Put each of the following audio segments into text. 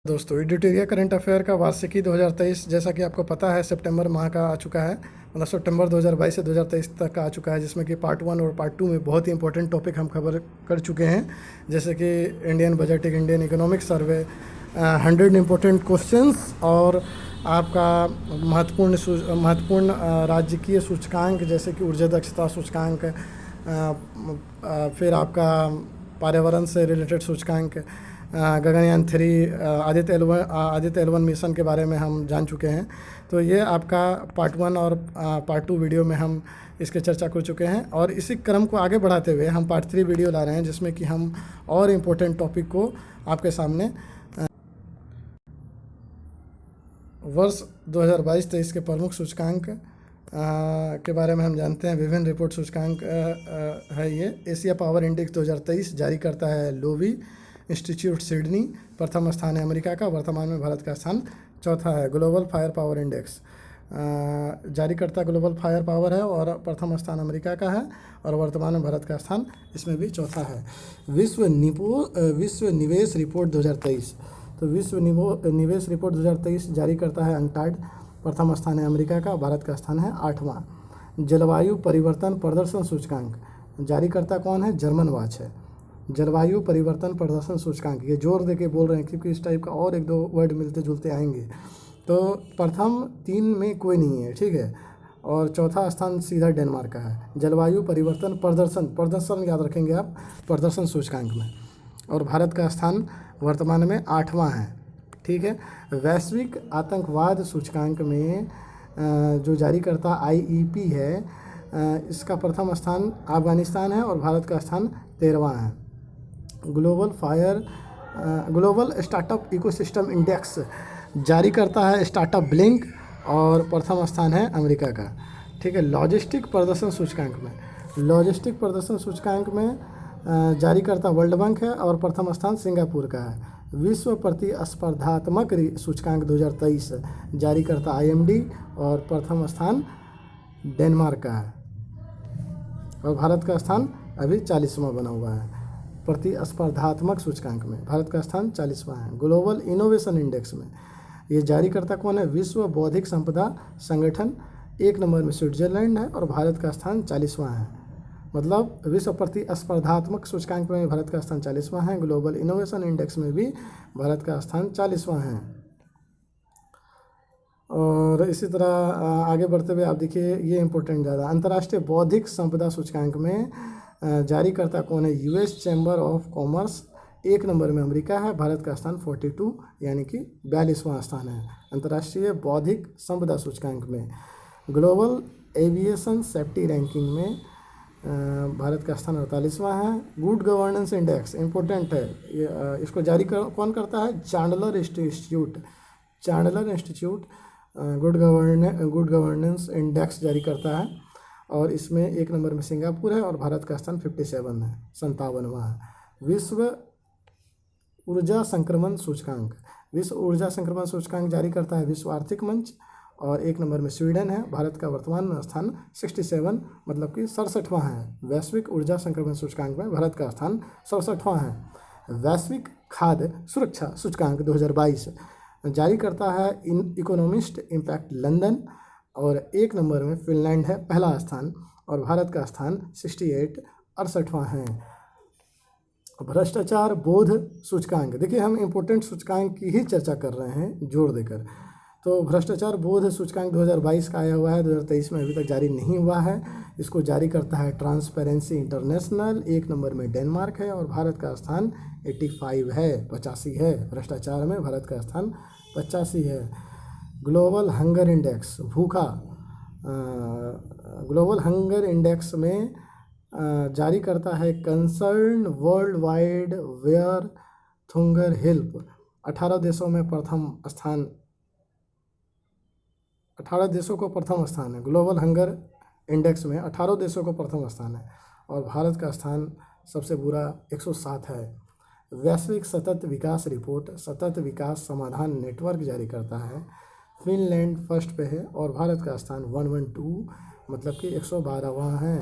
दोस्तों, एडिटोरिया current affair का वार्षिकी 2023 जैसा कि आपको पता है सितंबर माह का आ चुका है। मतलब सितंबर 2022 से 2023 तक का आ चुका है, जिसमें कि पार्ट 1 और पार्ट 2 में बहुत ही इंपॉर्टेंट टॉपिक हम कवर कर चुके हैं, जैसे कि Indian budget, Indian economic survey, 100 important questions और आपका महत्वपूर्ण राजकीय सूचकांक जैसे कि ऊर्जा दक्षता सूचकांक, फिर आपका पर्यावरण से रिलेटेड सूचकांक, गगनयान 3, आदित्य L1 मिशन के बारे में हम जान चुके हैं। तो ये आपका पार्ट 1 और पार्ट 2 वीडियो में हम इसके चर्चा कर चुके हैं, और इसी क्रम को आगे बढ़ाते हुए हम पार्ट 3 वीडियो ला रहे हैं, जिसमें कि हम और इम्पोर्टेंट टॉपिक को आपके सामने वर्ष 2022-23 के प्रमुख सूचकांक के बारे में हम जानते हैं। विभिन्न रिपोर्ट सूचकांक है ये। एशिया पावर इंडेक्स 2023 जारी करता है लोवी इंस्टीट्यूट सिडनी। प्रथम स्थान है अमेरिका का, वर्तमान में भारत का स्थान चौथा है। ग्लोबल फायर पावर इंडेक्स जारी करता ग्लोबल फायर पावर है, और प्रथम स्थान अमेरिका का है, और वर्तमान में भारत का स्थान इसमें भी चौथा है। विश्व निवेश रिपोर्ट 2023, तो विश्व निवेश रिपोर्ट 2023 जारी करता है अंकटाड। प्रथम स्थान है अमेरिका का, भारत का स्थान है 8वां। जलवायु परिवर्तन प्रदर्शन सूचकांक जारी करता कौन है? जर्मन वॉच है। जलवायु परिवर्तन प्रदर्शन सूचकांक, ये जोर दे के बोल रहे हैं क्योंकि इस टाइप का और एक दो वर्ड मिलते जुलते आएंगे। तो प्रथम 3 में कोई नहीं है, ठीक है, और चौथा स्थान सीधा डेनमार्क का है। जलवायु परिवर्तन प्रदर्शन याद रखेंगे आप, प्रदर्शन सूचकांक में, और भारत का स्थान वर्तमान में 8वां है, ठीक है। वैश्विक आतंकवाद सूचकांक में जो जारी करता IEP है, इसका प्रथम स्थान अफगानिस्तान है, और भारत का स्थान 13वां है। ग्लोबल स्टार्टअप इकोसिस्टम इंडेक्स जारी करता है स्टार्टअप ब्लिंक, और प्रथम स्थान है अमेरिका का, ठीक है। लॉजिस्टिक प्रदर्शन सूचकांक में जारी करता वर्ल्ड बैंक है, और प्रथम स्थान सिंगापुर का है। विश्व प्रतिस्पर्धात्मक सूचकांक 2023 जारी करता IMD, और प्रथम स्थान डेनमार्क का है, और भारत का स्थान अभी 40वां बना हुआ है। प्रतिस्पर्धात्मक सूचकांक में भारत का स्थान 40वां है। ग्लोबल इनोवेशन इंडेक्स में ये जारी करता कौन है? विश्व बौद्धिक संपदा संगठन। 1 नंबर में स्विट्जरलैंड है, और भारत का स्थान 40वां है। मतलब विश्व प्रतिस्पर्धात्मक सूचकांक में भारत का स्थान 40वां है, ग्लोबल इनोवेशन इंडेक्स में भी भारत का स्थान 40वां है। और इसी तरह आगे बढ़ते हुए आप देखिए, ये इंपॉर्टेंट ज़्यादा, अंतर्राष्ट्रीय बौद्धिक संपदा सूचकांक में जारी करता कौन है? US chamber of commerce. 1 नंबर में अमेरिका है, भारत का स्थान 42 यानी कि 42वां स्थान है अंतर्राष्ट्रीय बौद्धिक संपदा सूचकांक में। ग्लोबल एविएशन सेफ्टी रैंकिंग में भारत का स्थान 48वां है। गुड गवर्नेंस इंडेक्स इंपॉर्टेंट है, इसको जारी कौन करता है? Chandler institute good governance index जारी करता है, और इसमें 1 नंबर में सिंगापुर है, और भारत का स्थान 57वां है। विश्व ऊर्जा संक्रमण सूचकांक जारी करता है विश्व आर्थिक मंच, और 1 नंबर में स्वीडन है। भारत का वर्तमान स्थान 67 मतलब कि 67वां है। वैश्विक ऊर्जा संक्रमण सूचकांक में भारत का स्थान 67वां है। वैश्विक खाद्य सुरक्षा सूचकांक 2022 जारी करता है इकोनॉमिस्ट इम्पैक्ट लंदन, और 1 नंबर में फिनलैंड है पहला स्थान, और भारत का स्थान 68वां है। भ्रष्टाचार बोध सूचकांक, देखिए हम इम्पोर्टेंट सूचकांक की ही चर्चा कर रहे हैं जोर देकर। तो भ्रष्टाचार बोध सूचकांक 2022 का आया हुआ है, 2023 में अभी तक जारी नहीं हुआ है। इसको जारी करता है ट्रांसपेरेंसी इंटरनेशनल। 1 नंबर में डेनमार्क है, और भारत का स्थान 85 है, 85 है। भ्रष्टाचार में भारत का स्थान 85 है। Global hunger index global hunger index में जारी करता है Concern worldwide Welthungerhilfe. 18 देशों में प्रथम स्थान 18 देशों को प्रथम स्थान है। ग्लोबल हंगर इंडेक्स में 18 देशों को प्रथम स्थान है, और भारत का स्थान सबसे बुरा 107 है। वैश्विक सतत विकास रिपोर्ट सतत विकास समाधान नेटवर्क जारी करता है। फिनलैंड फर्स्ट पे है, और भारत का स्थान 112 मतलब कि 112वां है।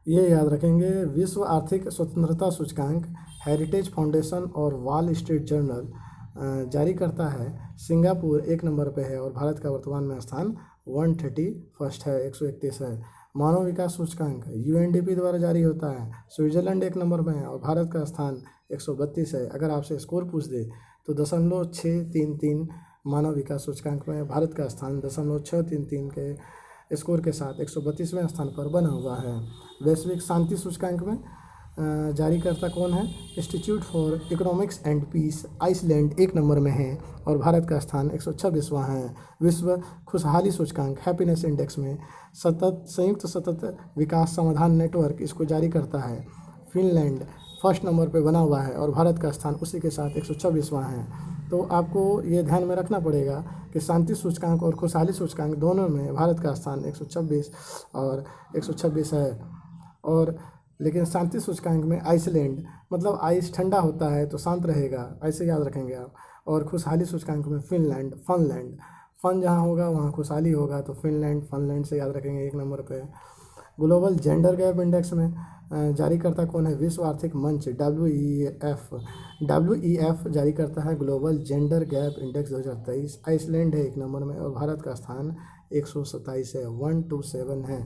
ये याद रखेंगे। विश्व आर्थिक स्वतंत्रता सूचकांक हेरिटेज फाउंडेशन और वॉल स्ट्रीट जर्नल जारी करता है। सिंगापुर 1 नंबर पे है और भारत का वर्तमान में स्थान 131 है, 131 है। मानव विकास सूचकांक यूएनडीपी द्वारा जारी होता है। स्विट्जरलैंड 1 नंबर में है और भारत का स्थान 132 है। अगर आपसे स्कोर पूछ दे तो 0.633 मानव विकास सूचकांक में भारत का स्थान 0.633 के स्कोर के साथ 132वें स्थान पर बना हुआ है। वैश्विक शांति सूचकांक में जारीकर्ता कौन है? Institute for Economics and Peace, Iceland 1 नंबर में है और भारत का स्थान 126वां है। विश्व खुशहाली सूचकांक हैप्पीनेस इंडेक्स में संयुक्त सतत विकास समाधान नेटवर्क इसको जारी करता है। फिनलैंड 1 नंबर पे बना हुआ है और भारत का स्थान उसी के साथ 126वां है। तो आपको ये ध्यान में रखना पड़ेगा कि शांति सूचकांक और खुशहाली सूचकांक दोनों में भारत का स्थान 126 और 126 है। और लेकिन शांति सूचकांक में आइसलैंड, मतलब आइस ठंडा होता है तो शांत रहेगा, ऐसे याद रखेंगे आप। और खुशहाली सूचकांक में फनलैंड फन जहाँ होगा वहाँ खुशहाली होगा, तो फनलैंड से याद रखेंगे 1 नंबर पे। ग्लोबल जेंडर गैप इंडेक्स में जारीकर्ता कौन है? विश्व आर्थिक मंच WEF जारी करता है global gender gap index 2023। Iceland है 1 नंबर में और भारत का स्थान 127 है, 127 है।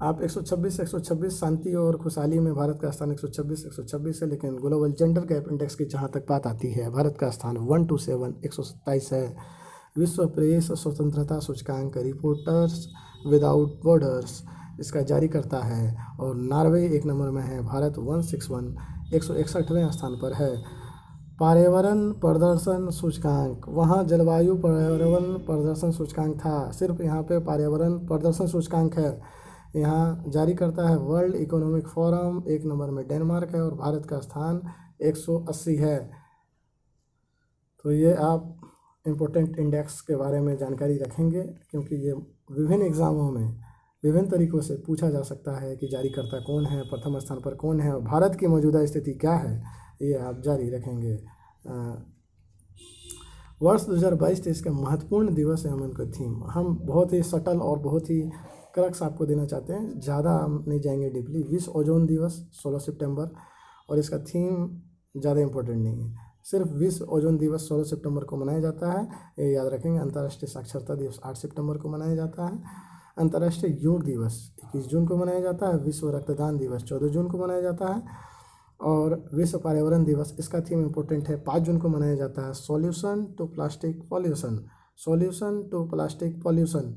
आप 126 शांति और खुशहाली में भारत का स्थान 126 है, लेकिन ग्लोबल जेंडर गैप इंडेक्स की जहाँ तक बात आती है भारत का स्थान 127 है। विश्व प्रेस स्वतंत्रता सूचकांक रिपोर्टर्स विदाउट बॉर्डर्स इसका जारी करता है और नॉर्वे 1 नंबर में है, भारत 161वें स्थान पर है। पर्यावरण प्रदर्शन सूचकांक, वहाँ जलवायु पर्यावरण प्रदर्शन सूचकांक था, सिर्फ यहाँ पे पर्यावरण प्रदर्शन सूचकांक है। यहाँ जारी करता है वर्ल्ड इकोनॉमिक फोरम, 1 नंबर में डेनमार्क है और भारत का स्थान 180 है। तो ये आप इम्पोर्टेंट इंडेक्स के बारे में जानकारी रखेंगे, क्योंकि ये विभिन्न एग्ज़ामों में विभिन्न तरीक़ों से पूछा जा सकता है कि जारीकर्ता कौन है, प्रथम स्थान पर कौन है और भारत की मौजूदा स्थिति क्या है, ये आप जारी रखेंगे। वर्ष 2022-23 के महत्वपूर्ण दिवस है, हम उनका थीम हम बहुत ही सटल और बहुत ही क्रक्स आपको देना चाहते हैं, ज़्यादा हम नहीं जाएंगे डीपली। विश्व ओजोन दिवस 16 सितंबर, और इसका थीम ज़्यादा इम्पोर्टेंट नहीं है, सिर्फ विश्व ओजोन दिवस 16 सितंबर को मनाया जाता है, ये याद रखेंगे। अंतर्राष्ट्रीय साक्षरता दिवस 8 सितंबर को मनाया जाता है। अंतर्राष्ट्रीय योग दिवस 21 जून को मनाया जाता है। विश्व रक्तदान दिवस 14 जून को मनाया जाता है। और विश्व पर्यावरण दिवस, इसका थीम इम्पोर्टेंट है, 5 जून को मनाया जाता है। Solution to plastic pollution.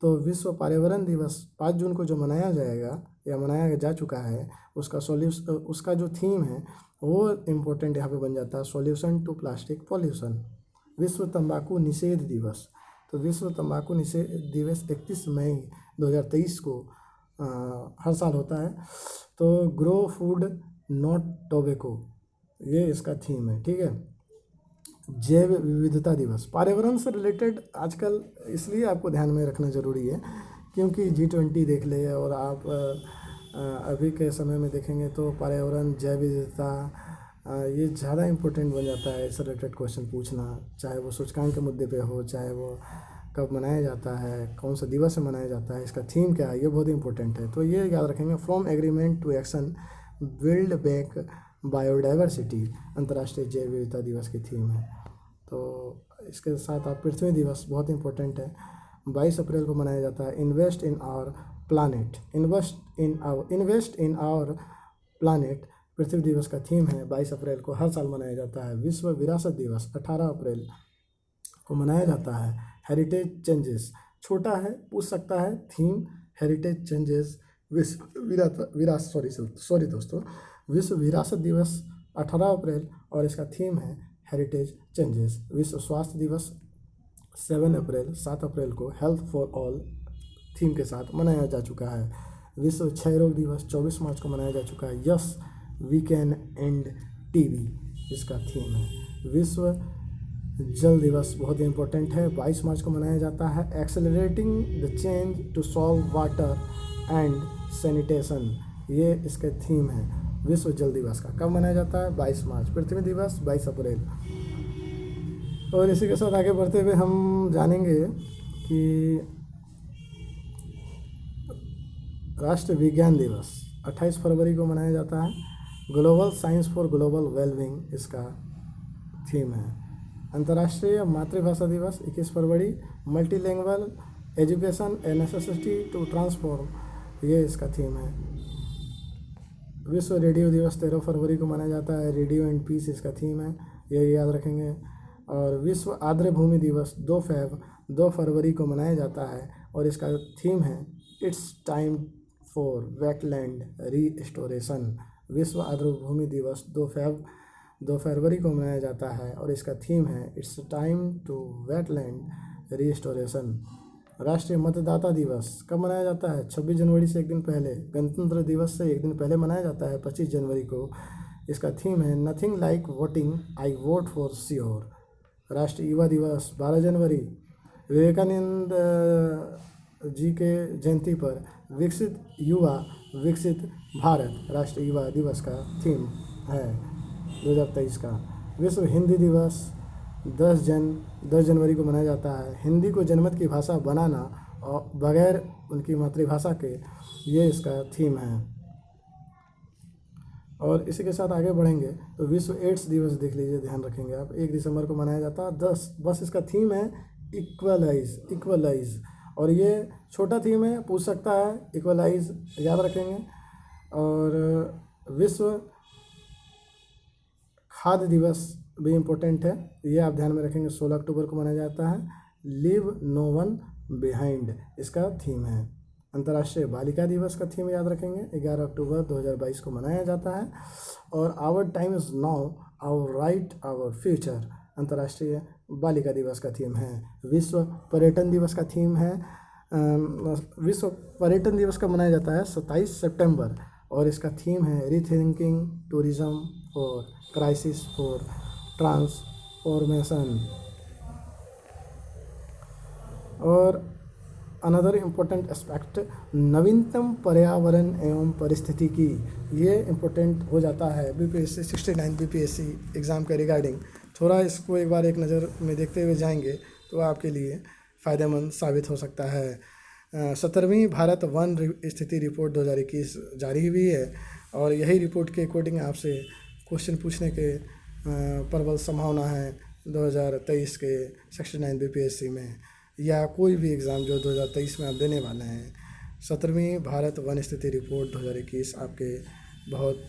तो विश्व पर्यावरण दिवस 5 जून को जो मनाया जाएगा या मनाया जा चुका है, उसका जो थीम है वो इम्पोर्टेंट यहाँ पे बन जाता है, सॉल्यूशन टू प्लास्टिक पॉल्यूशन। विश्व तंबाकू निषेध दिवस, तो विश्व तंबाकू निषेध दिवस 31 मई 2023 को हर साल होता है। तो ग्रो फूड नॉट टोबैको, ये इसका थीम है, ठीक है। जैव विविधता दिवस, पर्यावरण से रिलेटेड आजकल इसलिए आपको ध्यान में रखना ज़रूरी है क्योंकि G20 देख ले और आप अभी के समय में देखेंगे तो पर्यावरण, जैव विविधता ये ज़्यादा इम्पोर्टेंट बन जाता है, इससे रिलेटेड क्वेश्चन पूछना, चाहे वो सूचकांक के मुद्दे पे हो, चाहे वो कब मनाया जाता है, कौन सा दिवस से मनाया जाता है, इसका थीम क्या है, ये बहुत इंपॉर्टेंट है। तो ये याद रखेंगे। From agreement to action build back biodiversity, अंतर्राष्ट्रीय जैव विविधता दिवस की थीम है। तो इसके साथ आप पृथ्वी दिवस बहुत इंपॉर्टेंट है, 22 अप्रैल को मनाया जाता है। इन्वेस्ट इन आवर प्लानेट पृथ्वी दिवस का थीम है, 22 अप्रैल को हर साल मनाया जाता है। विश्व विरासत दिवस 18 अप्रैल को मनाया जाता है। हेरिटेज चेंजेस, छोटा है, पूछ सकता है थीम, हेरिटेज चेंजेस विश्व विरासत दिवस 18 अप्रैल और इसका थीम है हेरिटेज चेंजेस। विश्व स्वास्थ्य दिवस 7 अप्रैल को हेल्थ फॉर ऑल थीम के साथ मनाया जा चुका है। विश्व क्षय रोग दिवस 24 मार्च को मनाया जा चुका है। Yes we can end TB इसका थीम है। विश्व जल दिवस बहुत इंपॉर्टेंट है, 22 मार्च को मनाया जाता है। Accelerating the change to solve water and sanitation, ये इसका थीम है। विश्व जल दिवस का कब मनाया जाता है? 22 मार्च। पृथ्वी दिवस 22 अप्रैल। और इसी के साथ आगे बढ़ते हुए हम जानेंगे कि राष्ट्रीय विज्ञान दिवस 28 फरवरी को मनाया जाता है। Global science for global wellbeing इसका थीम है। अंतर्राष्ट्रीय मातृभाषा दिवस 21 फरवरी। Multilanguage education a necessity to transform ये इसका थीम है। विश्व रेडियो दिवस 13 फरवरी को मनाया जाता है। रेडियो एंड पीस इसका थीम है, ये याद रखेंगे। और विश्व आर्द्र भूमि दिवस 2 फरवरी को मनाया जाता है और इसका थीम है it's time for wetland restoration. विश्व आर्द्र भूमि दिवस 2 फरवरी को मनाया जाता है और इसका थीम है it's time to wetland restoration. राष्ट्रीय मतदाता दिवस कब मनाया जाता है? 26 जनवरी से एक दिन पहले। गणतंत्र दिवस से एक दिन पहले मनाया जाता है 25 जनवरी को। इसका थीम है nothing like voting I vote for sure. राष्ट्रीय युवा दिवस 12 जनवरी। विवेकानंद जी के जयंती पर विकसित युवा विकसित भारत राष्ट्रीय युवा दिवस का थीम है 2023 का। विश्व हिंदी दिवस 10 जनवरी को मनाया जाता है। हिंदी को जनमत की भाषा बनाना और बगैर उनकी मातृभाषा के ये इसका थीम है। और इसी के साथ आगे बढ़ेंगे तो विश्व एड्स दिवस देख लीजिए, ध्यान रखेंगे आप। 1 दिसंबर को मनाया जाता है। बस इसका थीम है इक्वलाइज और ये छोटा थीम है, पूछ सकता है, इक्वलाइज याद रखेंगे। और विश्व खाद्य दिवस भी इम्पोर्टेंट है, ये आप ध्यान में रखेंगे। 16 अक्टूबर को मनाया जाता है। लीव नो वन बिहाइंड इसका थीम है। अंतर्राष्ट्रीय बालिका दिवस का थीम याद रखेंगे, 11 अक्टूबर 2022 को मनाया जाता है। और our time is now, our right our future अंतर्राष्ट्रीय बालिका दिवस का थीम है। विश्व पर्यटन दिवस का थीम है, विश्व पर्यटन दिवस का मनाया जाता है 27 सितंबर और इसका थीम है rethinking tourism for crisis for transformation. और अनदर इम्पोर्टेंट एस्पेक्ट नवीनतम पर्यावरण एवं परिस्थितिकी, ये इम्पोर्टेंट हो जाता है बीपीएससी 69 बीपीएससी एग्ज़ाम के रिगार्डिंग। थोड़ा इसको एक बार एक नज़र में देखते हुए जाएंगे तो आपके लिए फ़ायदेमंद साबित हो सकता है। 17वीं भारत वन स्थिति रिपोर्ट 2021 जारी हुई है और यही रिपोर्ट के अकॉर्डिंग आपसे क्वेश्चन पूछने के प्रबल संभावना है 2023 के 69 बीपीएससी में या कोई भी एग्ज़ाम जो 2023 में आप देने वाले हैं। 17वीं भारत वन स्थिति रिपोर्ट 2021 आपके बहुत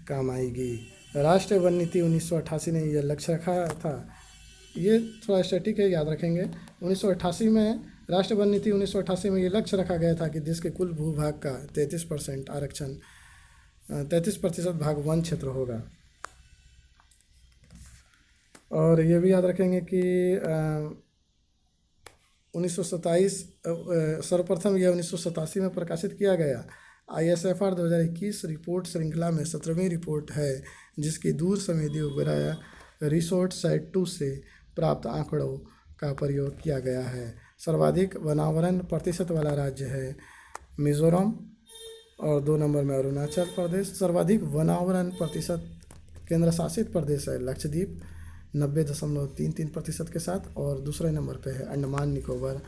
काम आएगी। राष्ट्रीय वन नीति 1988 ने यह लक्ष्य रखा था, ये थोड़ा स्टैटिक है, याद रखेंगे। 1988 में राष्ट्रीय वन नीति 1988 में ये लक्ष्य रखा गया था कि देश के कुल भूभाग का 33% आरक्षण 33% भाग वन क्षेत्र होगा। और ये भी याद रखेंगे कि 1927 सर्वप्रथम यह 1987 में प्रकाशित किया गया ISFR 2021 रिपोर्ट श्रृंखला में 17वीं रिपोर्ट है जिसकी दूर संवेदी उपग्रह रिसोर्ट साइट 2 से प्राप्त आंकड़ों का प्रयोग किया गया है। सर्वाधिक वनावरण प्रतिशत वाला राज्य है मिजोरम और 2 नंबर में अरुणाचल प्रदेश। सर्वाधिक वनावरण प्रतिशत केंद्र शासित प्रदेश है लक्षद्वीप 90.33% के साथ और दूसरे नंबर पे है अंडमान निकोबार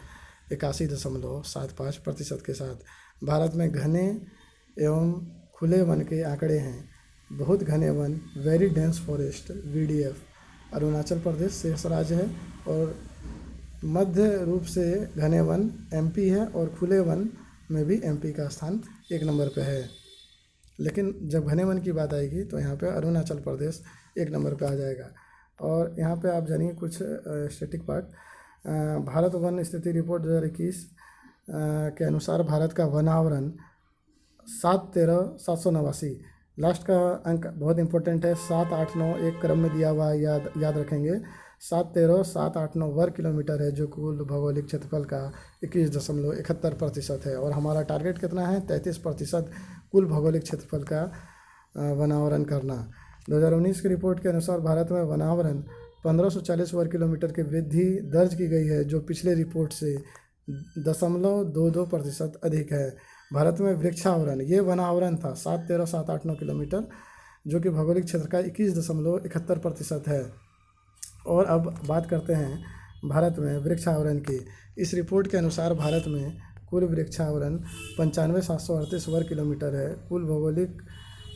81.75% के साथ। भारत में घने एवं खुले वन के आंकड़े हैं। बहुत घने वन very dense forest VDF Arunachal Pradesh शेष राज्य है और मध्य रूप से घने वन MP है और खुले वन में भी MP का स्थान 1 नंबर पे है। लेकिन जब घने वन की बात आएगी तो यहाँ पे अरुणाचल प्रदेश 1 नंबर पे आ जाएगा। और यहाँ पे आप जानिए कुछ स्टैटिक पार्ट। भारत वन स्थिति रिपोर्ट 2021 के अनुसार भारत का वनावरण 713,789, लास्ट का अंक बहुत इंपॉर्टेंट है, 789 एक क्रम में दिया हुआ है, याद रखेंगे। 713,789 वर्ग किलोमीटर है जो कुल भौगोलिक क्षेत्रफल का 21.71% है और हमारा टारगेट कितना है 33% कुल भौगोलिक क्षेत्रफल का वनावरण करना। 2019 की रिपोर्ट के अनुसार भारत में वनावरण 1540 वर्ग किलोमीटर की वृद्धि दर्ज की गई है जो पिछले रिपोर्ट से 0.22% अधिक है। भारत में वृक्षावरण, ये वनावरण था 713,789 किलोमीटर जो कि भौगोलिक क्षेत्र का 21.71% है। और अब बात करते हैं भारत में वृक्षावरण की। इस रिपोर्ट के अनुसार भारत में कुल वृक्षावरण 95,738 वर्ग किलोमीटर है। कुल भौगोलिक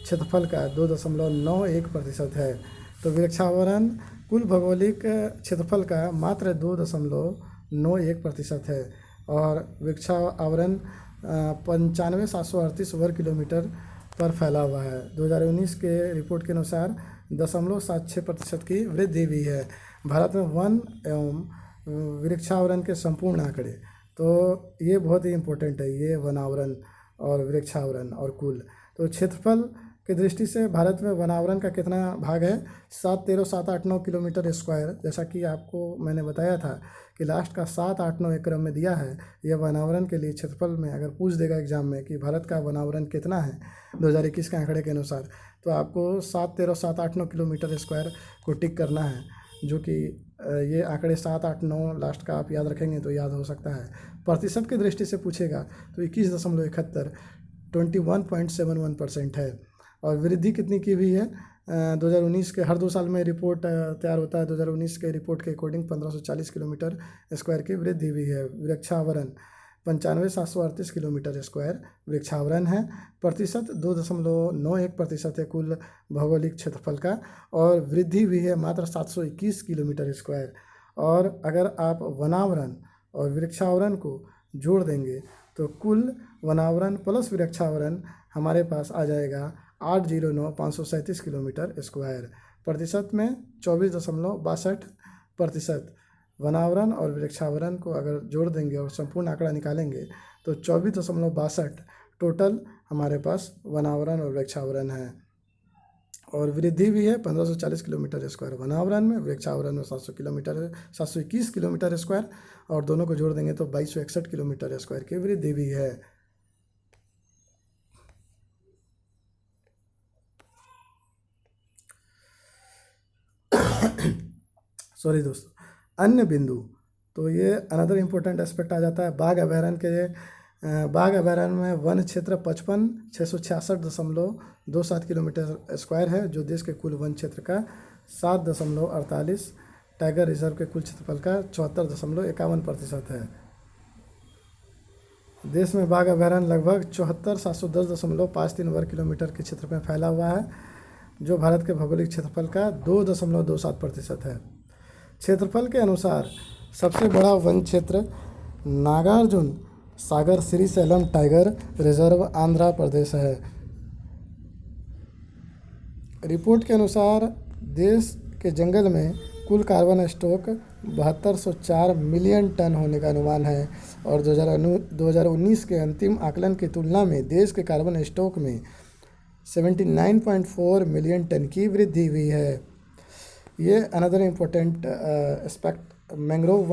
क्षेत्रफल का 2.91% है। तो वृक्षावरण कुल भौगोलिक क्षेत्रफल का मात्र 2.91% है और वृक्षावरण 95,738 वर्ग किलोमीटर पर फैला हुआ है। 2019 के रिपोर्ट के अनुसार 0.76% की वृद्धि हुई है। भारत में वन एवं वृक्षावरण के संपूर्ण आंकड़े, तो ये बहुत ही इम्पोर्टेंट है, ये वनावरण और वृक्षावरण और कुल। तो क्षेत्रफल की दृष्टि से भारत में वनावरण का कितना भाग है? 713,789 किलोमीटर स्क्वायर। जैसा कि आपको मैंने बताया था कि लास्ट का 789 क्रम में दिया है। यह वनावरण के लिए क्षेत्रफल में अगर पूछ देगा एग्जाम में कि भारत का वनावरण कितना है 2021 के आंकड़े के अनुसार, तो आपको 713,789 किलोमीटर स्क्वायर को टिक करना है, जो कि ये आंकड़े 789 लास्ट का आप याद रखेंगे तो याद हो सकता है। प्रतिशत की दृष्टि से पूछेगा तो 21.71 21.71% है। और वृद्धि कितनी की हुई है? 2019 के हर 2 साल में रिपोर्ट तैयार होता है। 2019 के रिपोर्ट के अकॉर्डिंग 1540 किलोमीटर स्क्वायर की वृद्धि हुई है। वृक्षावरण 95,738 किलोमीटर स्क्वायर वृक्षावरण है। प्रतिशत 2.91% है कुल भौगोलिक क्षेत्रफल का, और वृद्धि हुई है मात्र 721 किलोमीटर स्क्वायर। और अगर आप वनावरण और वृक्षावरण को जोड़ देंगे तो कुल वनावरण प्लस वृक्षावरण हमारे पास आ जाएगा 809,537 किलोमीटर स्क्वायर। प्रतिशत में 24.62%। वनावरण और वृक्षावरण को अगर जोड़ देंगे और संपूर्ण आंकड़ा निकालेंगे तो 24.62 टोटल हमारे पास वनावरण और वृक्षावरण है। और वृद्धि भी है 1540 किलोमीटर स्क्वायर वनावरण में, वृक्षावरण में 721 किलोमीटर स्क्वायर, और दोनों को जोड़ देंगे तो 2261 किलोमीटर स्क्वायर की वृद्धि भी है। सॉरी दोस्तों, अन्य बिंदु, तो ये अनदर इम्पोर्टेंट एस्पेक्ट आ जाता है। बाघ अभयारण्य में वन क्षेत्र 55,666.27 किलोमीटर स्क्वायर है, जो देश के कुल वन क्षेत्र का 7.48। टाइगर रिजर्व के कुल क्षेत्रफल का 74.51% है। देश में बाघ अभयारण्य लगभग 74,710.53 वर्ग किलोमीटर के क्षेत्र में फैला हुआ है, जो भारत के भौगोलिक क्षेत्रफल का 2.27% है। क्षेत्रफल के अनुसार सबसे बड़ा वन क्षेत्र नागार्जुन सागर श्रीशैलम टाइगर रिजर्व आंध्र प्रदेश है। रिपोर्ट के अनुसार देश के जंगल में कुल कार्बन स्टॉक 7204 मिलियन टन होने का अनुमान है, और 2019 के अंतिम आकलन की तुलना में देश के कार्बन स्टॉक में 79.4 मिलियन टन की वृद्धि हुई है। ये अनदर इम्पोर्टेंट एस्पेक्ट मैंग्रोव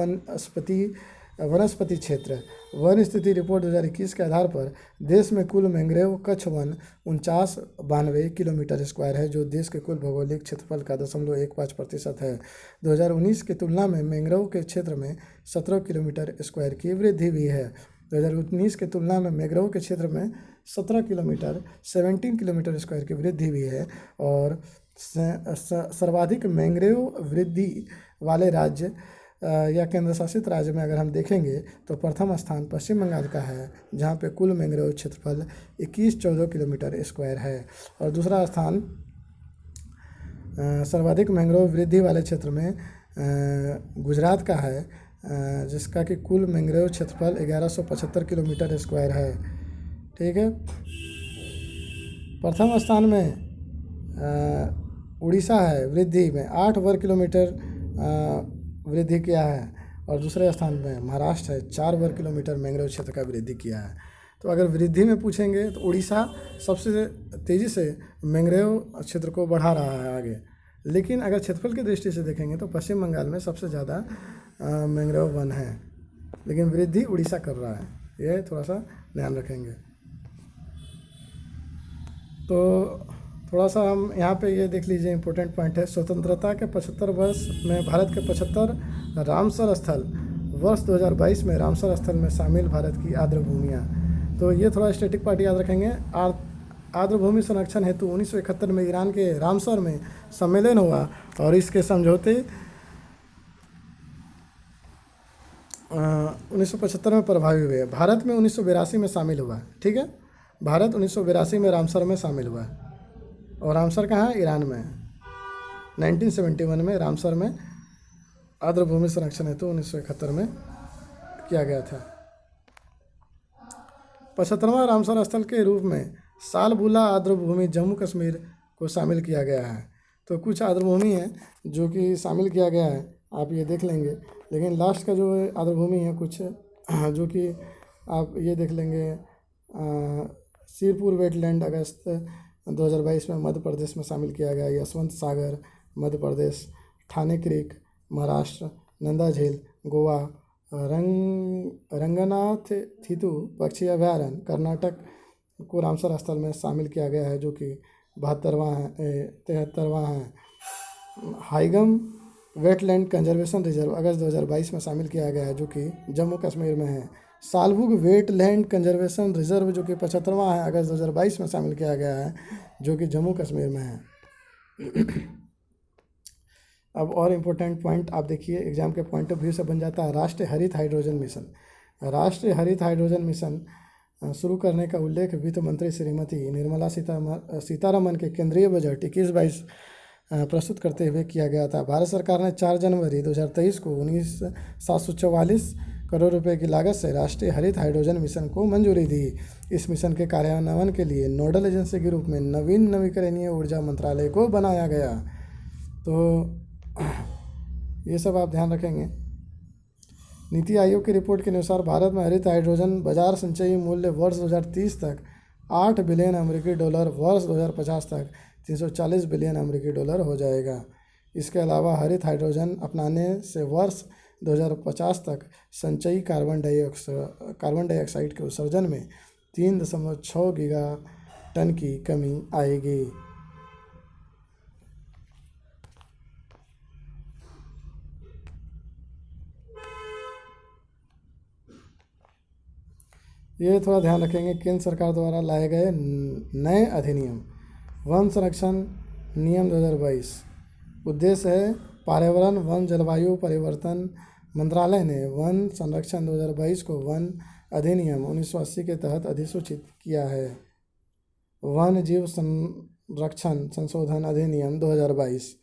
वनस्पति क्षेत्र। वन स्थिति रिपोर्ट 2021 के आधार पर देश में कुल mangrove Kutch one 4992 kilometre square है, जो देश के कुल भौगोलिक क्षेत्रफल का 0.15% है। 2019 की तुलना में मैंग्रोव के क्षेत्र में 17 किलोमीटर स्क्वायर की वृद्धि हुई है। 2019 की तुलना में मैंग्रोव के क्षेत्र में 17 किलोमीटर स्क्वायर की वृद्धि हुई है। और सर्वाधिक मैंग्रोव वृद्धि वाले राज्य या केंद्र शासित राज्य में अगर हम देखेंगे तो प्रथम स्थान पश्चिम बंगाल का है, जहां पे कुल मैंग्रोव क्षेत्रफल 2114 किलोमीटर स्क्वायर है। और दूसरा स्थान सर्वाधिक मैंग्रोव वृद्धि वाले क्षेत्र में गुजरात का है, जिसका कि कुल मैंग्रोव क्षेत्रफल 1175 किलोमीटर स्क्वायर है। ठीक है। प्रथम स्थान में उड़ीसा है वृद्धि में 8 वर्ग किलोमीटर वृद्धि किया है, और दूसरे स्थान में महाराष्ट्र है 4 वर्ग किलोमीटर मैंग्रोव क्षेत्र का वृद्धि किया है। तो अगर वृद्धि में पूछेंगे तो उड़ीसा सबसे तेज़ी से मैंग्रोव क्षेत्र को बढ़ा रहा है आगे, लेकिन अगर क्षेत्रफल की दृष्टि से देखेंगे तो पश्चिम बंगाल में सबसे ज़्यादा मैंग्रोव वन है, लेकिन वृद्धि उड़ीसा कर रहा है। ये थोड़ा सा ध्यान रखेंगे। तो थोड़ा सा हम यहाँ पे ये देख लीजिए, इम्पोर्टेंट पॉइंट है। स्वतंत्रता के 75 वर्ष में भारत के 75 रामसर स्थल, वर्ष 2022 में रामसर स्थल में शामिल भारत की आर्द्रभूमियाँ। तो ये थोड़ा स्टैटिक पार्ट याद रखेंगे। आर्द्रभूमि संरक्षण हेतु 1971 में ईरान के रामसर में सम्मेलन हुआ, और इसके समझौते 1975 में प्रभावी हुए। भारत में 1982 में शामिल हुआ, ठीक है। भारत 1982 में रामसर में शामिल हुआ, और रामसर कहाँ है? ईरान में है। 1971 में रामसर में आर्द्र भूमि संरक्षण हेतु 1971 में किया गया था। 75वां रामसर स्थल के रूप में सालबुला आर्द्र भूमि जम्मू कश्मीर को शामिल किया गया है। तो कुछ आर्द्र भूमि है जो कि शामिल किया गया है, आप ये देख लेंगे। लेकिन लास्ट का जो आर्द्र भूमि है कुछ जो कि आप ये देख लेंगे, सिरपुर वेटलैंड अगस्त 2022 में मध्य प्रदेश में शामिल किया गया। यशवंत सागर मध्य प्रदेश, ठाणे क्रीक महाराष्ट्र, नंदा झील गोवा, रंगनाथ थितु पक्षी अभयारण्य कर्नाटक को रामसर स्थल में शामिल किया गया है, जो कि 73वां है। हाइगम वेटलैंड कंजर्वेशन रिजर्व अगस्त 2022 में शामिल किया गया है, जो कि जम्मू कश्मीर में है। सालबुग वेटलैंड कंजर्वेशन रिजर्व जो कि 75वां है, अगस्त 2022 में शामिल किया गया है, जो कि जम्मू कश्मीर में है। अब और इम्पोर्टेंट पॉइंट आप देखिए, एग्जाम के पॉइंट ऑफ व्यू से बन जाता है। राष्ट्रीय हरित हाइड्रोजन मिशन। राष्ट्रीय हरित हाइड्रोजन मिशन शुरू करने का उल्लेख वित्त मंत्री श्रीमती निर्मला सीतारमन के केंद्रीय बजट 21-22 प्रस्तुत करते हुए किया गया था। भारत सरकार ने 4 जनवरी 2023 को 19,744 करोड़ रुपए की लागत से राष्ट्रीय हरित हाइड्रोजन मिशन को मंजूरी दी। इस मिशन के कार्यान्वयन के लिए नोडल एजेंसी के रूप में नवीकरणीय ऊर्जा मंत्रालय को बनाया गया। तो ये सब आप ध्यान रखेंगे। नीति आयोग की रिपोर्ट के अनुसार भारत में हरित हाइड्रोजन बाजार संचयी मूल्य वर्ष 2030 तक $8 बिलियन, वर्ष 2050 तक $340 बिलियन हो जाएगा। इसके अलावा हरित हाइड्रोजन अपनाने से वर्ष 2050 तक संचयी कार्बन डाइऑक्साइड के उत्सर्जन में 3.6 गीगा टन की कमी आएगी। ये थोड़ा ध्यान रखेंगे। केंद्र सरकार द्वारा लाए गए नए अधिनियम वन संरक्षण नियम 2022। उद्देश्य है पर्यावरण वन जलवायु परिवर्तन मंत्रालय ने वन संरक्षण 2022 को वन अधिनियम 1980 के तहत अधिसूचित किया है। वन जीव संरक्षण संशोधन अधिनियम 2022।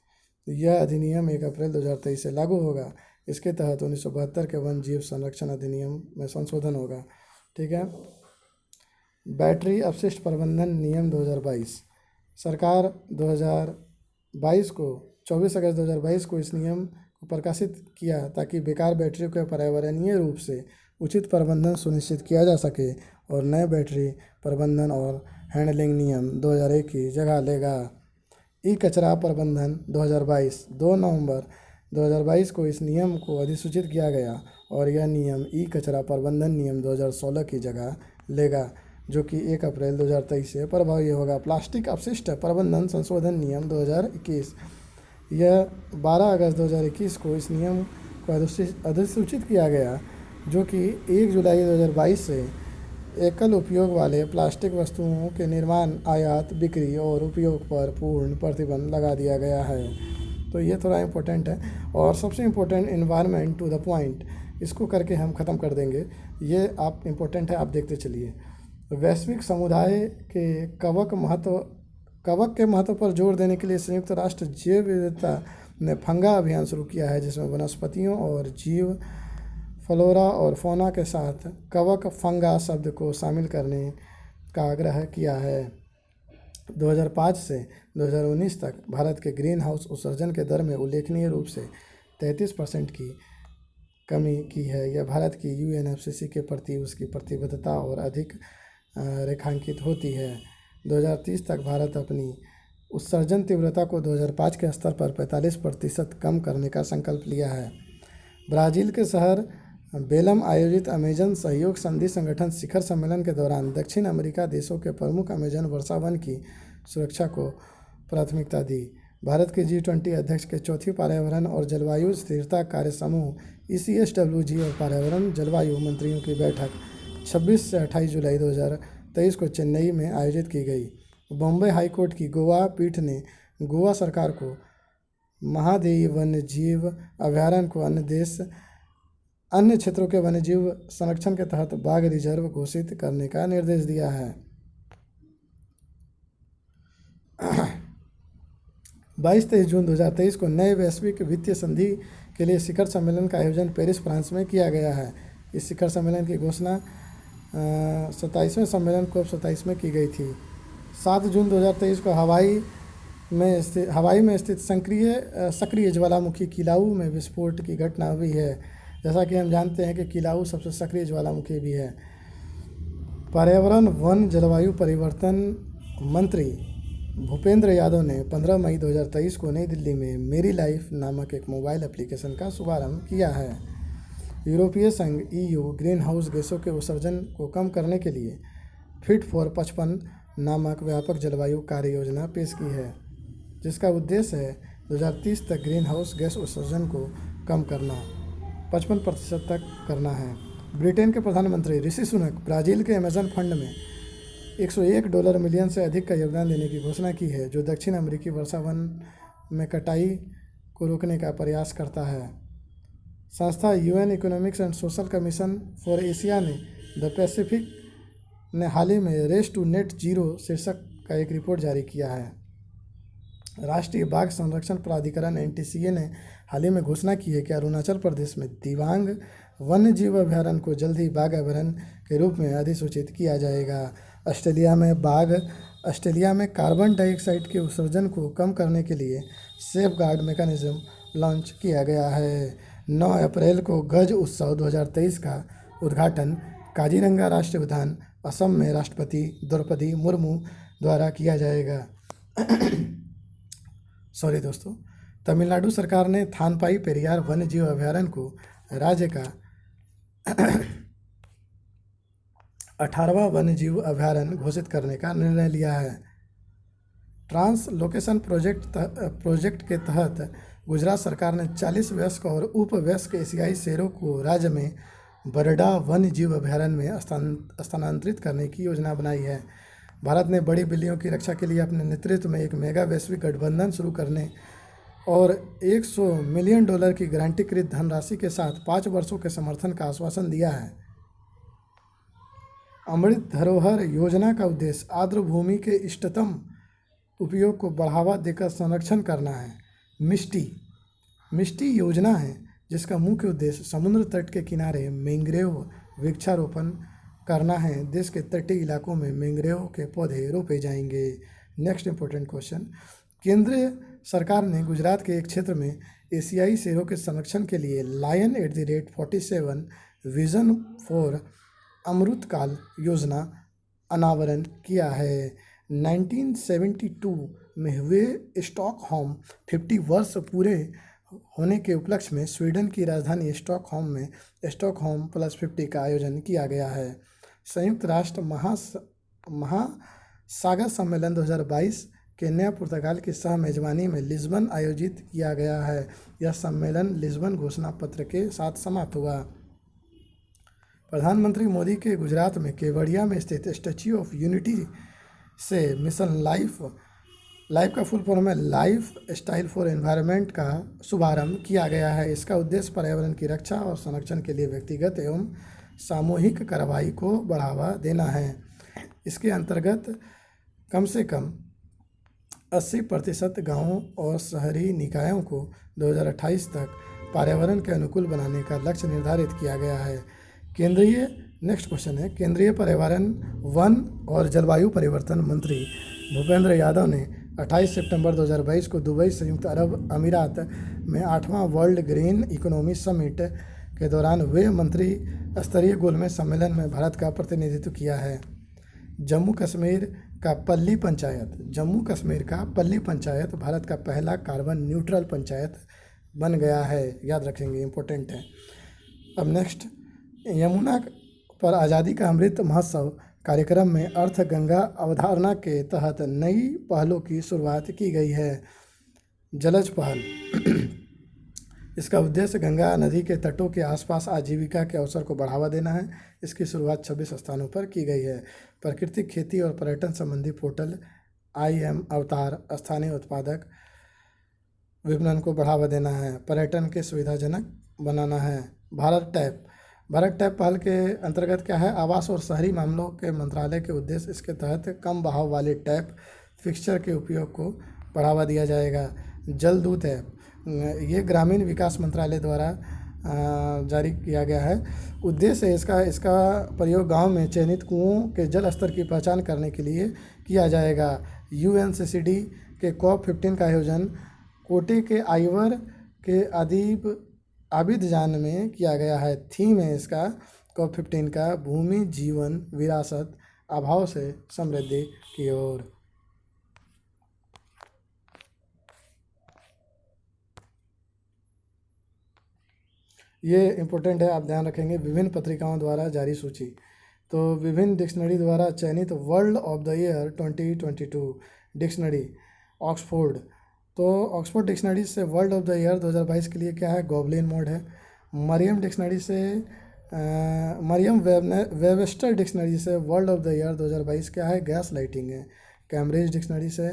यह अधिनियम 1 अप्रैल 2023 से लागू होगा। इसके तहत 1972 के वन जीव संरक्षण अधिनियम में संशोधन होगा, ठीक है। बैटरी अपशिष्ट प्रबंधन नियम 2022। सरकार 24 अगस्त 2022 को इस नियम को प्रकाशित किया ताकि बेकार बैटरियों का पर्यावरणीय रूप से उचित प्रबंधन सुनिश्चित किया जा सके, और नए बैटरी प्रबंधन और हैंडलिंग नियम 2001 की जगह लेगा। ई कचरा प्रबंधन 2022। 2 नवंबर 2022 को इस नियम को अधिसूचित किया गया, और यह नियम ई कचरा प्रबंधन नियम 2016 की जगह लेगा, जो कि 1 अप्रैल 2023 से प्रभावी होगा। प्लास्टिक अपशिष्ट प्रबंधन संशोधन नियम 2021। यह 12 अगस्त 2021 को इस नियम को अधिसूचित किया गया, जो कि 1 जुलाई 2022 से एकल उपयोग वाले प्लास्टिक वस्तुओं के निर्माण, आयात, बिक्री और उपयोग पर पूर्ण प्रतिबंध लगा दिया गया है। तो ये थोड़ा इम्पोर्टेंट है। और सबसे important environment to the point, इसको करके हम ख़त्म कर देंगे। ये आप इम्पोर्टेंट है, आप देखते चलिए। वैश्विक समुदाय के कवक के महत्व पर जोर देने के लिए संयुक्त राष्ट्र जैव विविधता ने फंगा अभियान शुरू किया है, जिसमें वनस्पतियों और जीव फ्लोरा और फौना के साथ कवक फंगा शब्द को शामिल करने का आग्रह किया है। 2005 से 2019 तक भारत के ग्रीन हाउस उत्सर्जन के दर में उल्लेखनीय रूप से 33% की कमी की है। यह भारत की UNFCCC के प्रति उसकी प्रतिबद्धता और अधिक रेखांकित होती है। 2030 तक भारत अपनी उत्सर्जन तीव्रता को 2005 के स्तर पर 45% कम करने का संकल्प लिया है। ब्राज़ील के शहर बेलम आयोजित अमेजन सहयोग संधि संगठन शिखर सम्मेलन के दौरान दक्षिण अमेरिका देशों के प्रमुख अमेजन वर्षावन की सुरक्षा को प्राथमिकता दी। भारत के G20 अध्यक्ष के चौथी पर्यावरण और जलवायु स्थिरता कार्य समूह ECSWG और पर्यावरण जलवायु मंत्रियों की बैठक 26 से 28 जुलाई 2023 को चेन्नई में आयोजित की गई। बॉम्बे हाई कोर्ट की गोवा पीठ ने गोवा सरकार को महादेई वन्य जीव अभयारण्य को अन्य देश अन्य क्षेत्रों के वन्यजीव संरक्षण के तहत बाघ रिजर्व घोषित करने का निर्देश दिया है। 22-23 जून 2023 को नए वैश्विक वित्तीय संधि के लिए शिखर सम्मेलन का आयोजन पेरिस, फ्रांस में किया गया है। इस शिखर सम्मेलन की घोषणा 27वें सम्मेलन COP27 में की गई थी। 7 जून 2023 को हवाई में स्थित सक्रिय ज्वालामुखी किलाऊ में विस्फोट की घटना हुई है। जैसा कि हम जानते हैं कि किलाऊ सबसे सक्रिय ज्वालामुखी भी है। पर्यावरण, वन, जलवायु परिवर्तन मंत्री भूपेंद्र यादव ने 15 मई 2023 को नई दिल्ली में मेरी लाइफ नामक एक मोबाइल एप्लीकेशन का शुभारंभ किया है। यूरोपीय संघ EU ग्रीन हाउस गैसों के उत्सर्जन को कम करने के लिए फिट फॉर 55 नामक व्यापक जलवायु कार्य योजना पेश की है, जिसका उद्देश्य है 2030 तक ग्रीन हाउस गैस उत्सर्जन को कम करना 55% तक करना है। ब्रिटेन के प्रधानमंत्री ऋषि सुनक ब्राज़ील के अमेजन फंड में $101 मिलियन से अधिक का योगदान देने की घोषणा की है, जो दक्षिण अमेरिकी वर्षा वन में कटाई को रोकने का प्रयास करता है। संस्था UN economics and social commission for Asia ने द पैसिफिक ने हाल ही में रेस टू नेट जीरो शीर्षक का एक रिपोर्ट जारी किया है। राष्ट्रीय बाघ संरक्षण प्राधिकरण NTCA ने हाल ही में घोषणा की है कि अरुणाचल प्रदेश में दिबांग वन्यजीव अभयारण्य को जल्द ही बाघ अभयारण्य के रूप में अधिसूचित किया जाएगा। ऑस्ट्रेलिया में कार्बन डाइऑक्साइड के उत्सर्जन को कम करने के लिए सेफ गार्ड मैकेनिज्म लॉन्च किया गया है। 9 अप्रैल को गज उत्सव 2023 का उद्घाटन काजीरंगा राष्ट्रीय उद्यान, असम में राष्ट्रपति द्रौपदी मुर्मू द्वारा किया जाएगा। सॉरी दोस्तों, तमिलनाडु सरकार ने थानपाई पेरियार वन्यजीव अभयारण्य को राज्य का 18वां वन्यजीव अभयारण्य घोषित करने का निर्णय लिया है। ट्रांसलोकेशन प्रोजेक्ट के तहत गुजरात सरकार ने 40 वयस्क और उपवयस्क एशियाई शेरों को राज्य में बरडा वन्यजीव अभयारण्य में स्थानांतरित करने की योजना बनाई है। भारत ने बड़ी बिल्लियों की रक्षा के लिए अपने नेतृत्व में एक मेगा वैश्विक गठबंधन शुरू करने और $100 मिलियन की गारंटीकृत धनराशि के साथ 5 वर्षों के समर्थन का आश्वासन दिया है। अमृत धरोहर योजना का उद्देश्य आर्द्र भूमि के इष्टतम उपयोग को बढ़ावा देकर संरक्षण करना है। मिष्टी योजना है, जिसका मुख्य उद्देश्य समुद्र तट के किनारे मैंग्रोव वृक्षारोपण करना है। देश के तटीय इलाकों में मैंग्रोव के पौधे रोपे जाएंगे। नेक्स्ट इंपॉर्टेंट क्वेश्चन, केंद्र सरकार ने गुजरात के एक क्षेत्र में एशियाई शेरों के संरक्षण के लिए Lion@47 विजन फॉर अमृतकाल योजना अनावरण किया है। 1972 में हुए स्टॉकहोम 50 वर्ष पूरे होने के उपलक्ष्य में स्वीडन की राजधानी स्टॉकहोम में स्टॉकहोम +50 का आयोजन किया गया है। संयुक्त राष्ट्र महासागर सम्मेलन 2022 केन्या पुर्तगाल की सह मेजबानी में लिस्बन आयोजित किया गया है। यह सम्मेलन लिस्बन घोषणा पत्र के साथ समाप्त हुआ। प्रधानमंत्री मोदी के गुजरात में केवड़िया में स्थित स्टैच्यू ऑफ यूनिटी से मिशन लाइफ का फुल फॉर्म है लाइफ स्टाइल फॉर एनवायरनमेंट का शुभारंभ किया गया है। इसका उद्देश्य पर्यावरण की रक्षा और संरक्षण के लिए व्यक्तिगत एवं सामूहिक कार्रवाई को बढ़ावा देना है। इसके अंतर्गत कम से कम 80% गाँवों और शहरी निकायों को 2028 तक पर्यावरण के अनुकूल बनाने का लक्ष्य निर्धारित किया गया है। नेक्स्ट क्वेश्चन है, केंद्रीय पर्यावरण, वन और जलवायु परिवर्तन मंत्री भूपेंद्र यादव ने 28 सितंबर 2022 को दुबई, संयुक्त अरब अमीरात में 8वां वर्ल्ड ग्रीन इकोनॉमी समिट के दौरान हुए मंत्री स्तरीय गोलमेज सम्मेलन में भारत का प्रतिनिधित्व किया है। जम्मू कश्मीर का पल्ली पंचायत भारत का पहला कार्बन न्यूट्रल पंचायत बन गया है। याद रखेंगे, इम्पोर्टेंट है। अब नेक्स्ट, यमुना पर आज़ादी का अमृत महोत्सव कार्यक्रम में अर्थ गंगा अवधारणा के तहत नई पहलों की शुरुआत की गई है। जलज पहल इसका उद्देश्य गंगा नदी के तटों के आसपास आजीविका के अवसर को बढ़ावा देना है। इसकी शुरुआत 26 स्थानों पर की गई है। प्राकृतिक खेती और पर्यटन संबंधी पोर्टल IM अवतार स्थानीय उत्पादक विपणन को बढ़ावा देना है, पर्यटन के सुविधाजनक बनाना है। भारत टैप, भारत टैप पहल के अंतर्गत क्या है, आवास और शहरी मामलों के मंत्रालय के उद्देश्य इसके तहत कम बहाव वाले टैप फिक्सचर के उपयोग को बढ़ावा दिया जाएगा। जल दूत ऐप, ये ग्रामीण विकास मंत्रालय द्वारा जारी किया गया है। उद्देश्य है इसका प्रयोग गांव में चयनित कुओं के जल स्तर की पहचान करने के लिए किया जाएगा। यूएनसीसीडी के COP15 का आयोजन कोटे के आइवर के आबिदजान में किया गया है। थीम है इसका COP15 का, भूमि जीवन विरासत अभाव से समृद्धि की ओर। ये इम्पोर्टेंट है, आप ध्यान रखेंगे। विभिन्न पत्रिकाओं द्वारा जारी सूची, तो विभिन्न डिक्शनरी द्वारा चयनित world of the year 2022 dictionary Oxford. तो ऑक्सफोर्ड डिक्शनरी से वर्ल्ड ऑफ द ईयर 2022 के लिए क्या है, गॉबलिन मोड है। मरियम डिक्शनरी से मरियम वेबस्टर डिक्शनरी से वर्ल्ड ऑफ द ईयर 2022 क्या है, गैस लाइटिंग है। कैम्ब्रिज डिक्शनरी से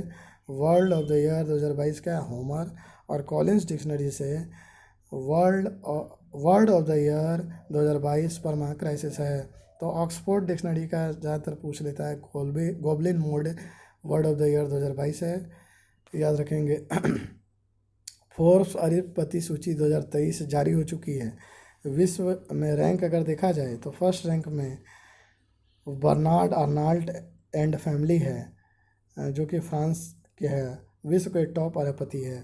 वर्ल्ड ऑफ द ईयर 2022 क्या है, होमर। और कॉलिंस डिक्शनरी से word of the year 2022 permacrisis है। तो ऑक्सफोर्ड डिक्शनरी का ज़्यादातर पूछ लेता है, goblin mode word of the year 2022 है, याद रखेंगे। फोर्ब्स अरबपति सूची 2023 जारी हो चुकी है। विश्व में रैंक अगर देखा जाए तो फर्स्ट रैंक में बर्नार्ड अर्नाल्ड एंड फैमिली है, जो कि फ्रांस के है, विश्व के टॉप अरबपति है।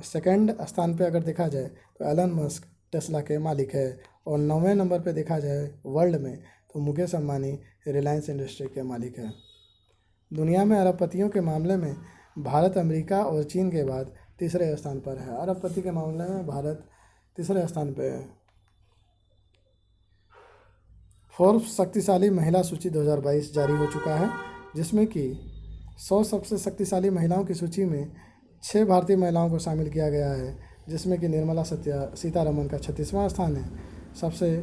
सेकंड स्थान पे अगर देखा जाए तो एलन मस्क टेस्ला के मालिक है। और 9वें नंबर पे देखा जाए वर्ल्ड में तो मुकेश अंबानी रिलायंस इंडस्ट्री के मालिक है। दुनिया में अरबपतियों के मामले में भारत अमेरिका और चीन के बाद तीसरे स्थान पर है। अरबपति के मामले में भारत तीसरे स्थान पे है। फोर्ब्स शक्तिशाली महिला सूची 2022 जारी हो चुका है, जिसमें कि 100 सबसे शक्तिशाली महिलाओं की सूची में 6 भारतीय महिलाओं को शामिल किया गया है, जिसमें कि निर्मला सीतारमन का 36वां स्थान है। सबसे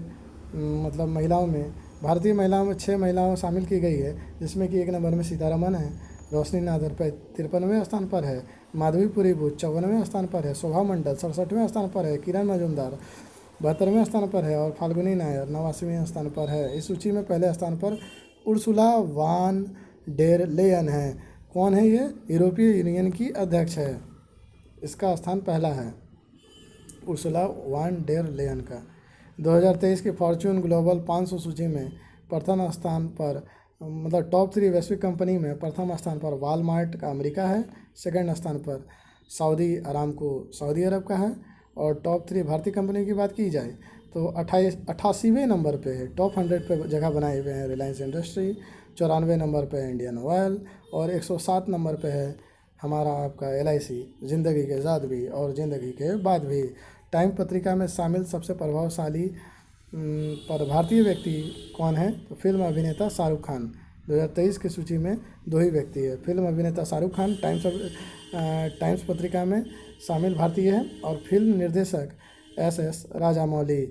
मतलब महिलाओं में, भारतीय महिलाओं में 6 महिलाओं शामिल की गई है, जिसमें कि 1 नंबर में सीतारमन है, रोशनी नादर पे 53वें स्थान पर है, माधवीपुरी बुच 54वें स्थान पर है, शोभा मंडल 67वें स्थान पर है, किरण मजूमदार 72वें स्थान पर है और फाल्गुनी नायर 89वें स्थान पर है। इस सूची में पहले स्थान पर उर्सुला वान डेर लेयन है। कौन है ये, यूरोपीय यूनियन की अध्यक्ष है, इसका स्थान पहला है उर्सुला वान डेर लेयन का। 2023 की फॉर्च्यून ग्लोबल 500 सूची में प्रथम स्थान पर, मतलब टॉप 3 वैश्विक कंपनी में प्रथम स्थान पर वालमार्ट का अमेरिका है, सेकंड स्थान पर सऊदी अरामको सऊदी अरब का है। और टॉप 3 भारतीय कंपनी की बात की जाए तो 88वें नंबर पे है, टॉप 100 पे जगह बनाए हुए हैं रिलायंस इंडस्ट्री, 94वें नंबर पे है इंडियन ऑयल और 107 नंबर पे है हमारा आपका LIC, ज़िंदगी के साथ भी और ज़िंदगी के बाद भी। टाइम पत्रिका में शामिल सबसे प्रभावशाली पर भारतीय व्यक्ति कौन है, तो फिल्म अभिनेता शाहरुख खान। 2023 की सूची में 2 ही व्यक्ति है, फिल्म अभिनेता शाहरुख खान टाइम्स पत्रिका में शामिल भारतीय है और फिल्म निर्देशक SS राजामौली।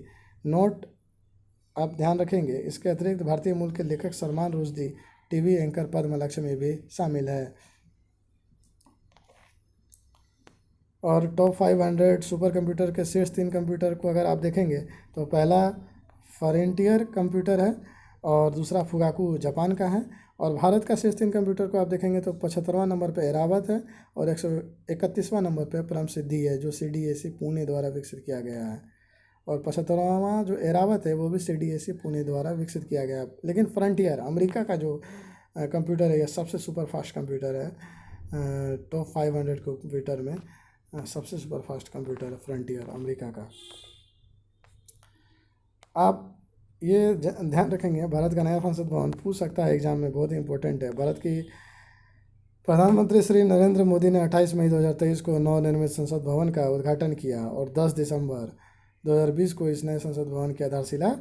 नोट आप ध्यान रखेंगे, इसके अतिरिक्त भारतीय मूल के लेखक सलमान रुश्दी, टीवी एंकर पद्म लक्ष्मी भी शामिल है। और टॉप 500 सुपर कंप्यूटर के शीर्ष 3 कंप्यूटर को अगर आप देखेंगे तो पहला फ्रंटियर कंप्यूटर है और दूसरा फुगाकू जापान का है। और भारत का शीर्ष 3 कंप्यूटर को आप देखेंगे तो 75वां नंबर पे एरावत है और 131वां नंबर पे परम सिद्धि है, जो CDSE पुणे द्वारा विकसित किया गया है। और 75वां जो एरावत है वो भी CDSE पुणे द्वारा विकसित किया गया है। लेकिन फ्रंटियर अमेरिका का जो कंप्यूटर है, यह सबसे सुपर फास्ट कंप्यूटर है। टॉप 500 कंप्यूटर में सबसे सुपर फास्ट कंप्यूटर है फ्रंटियर अमेरिका का। आप ये ध्यान रखेंगे, भारत का नया संसद भवन पूछ सकता है एग्जाम में, बहुत ही इंपॉर्टेंट है। भारत की प्रधानमंत्री श्री नरेंद्र मोदी ने 28 मई 2023 को नवनिर्मित संसद भवन का उद्घाटन किया और 10 दिसंबर 2020 को इस नए संसद भवन की आधारशिला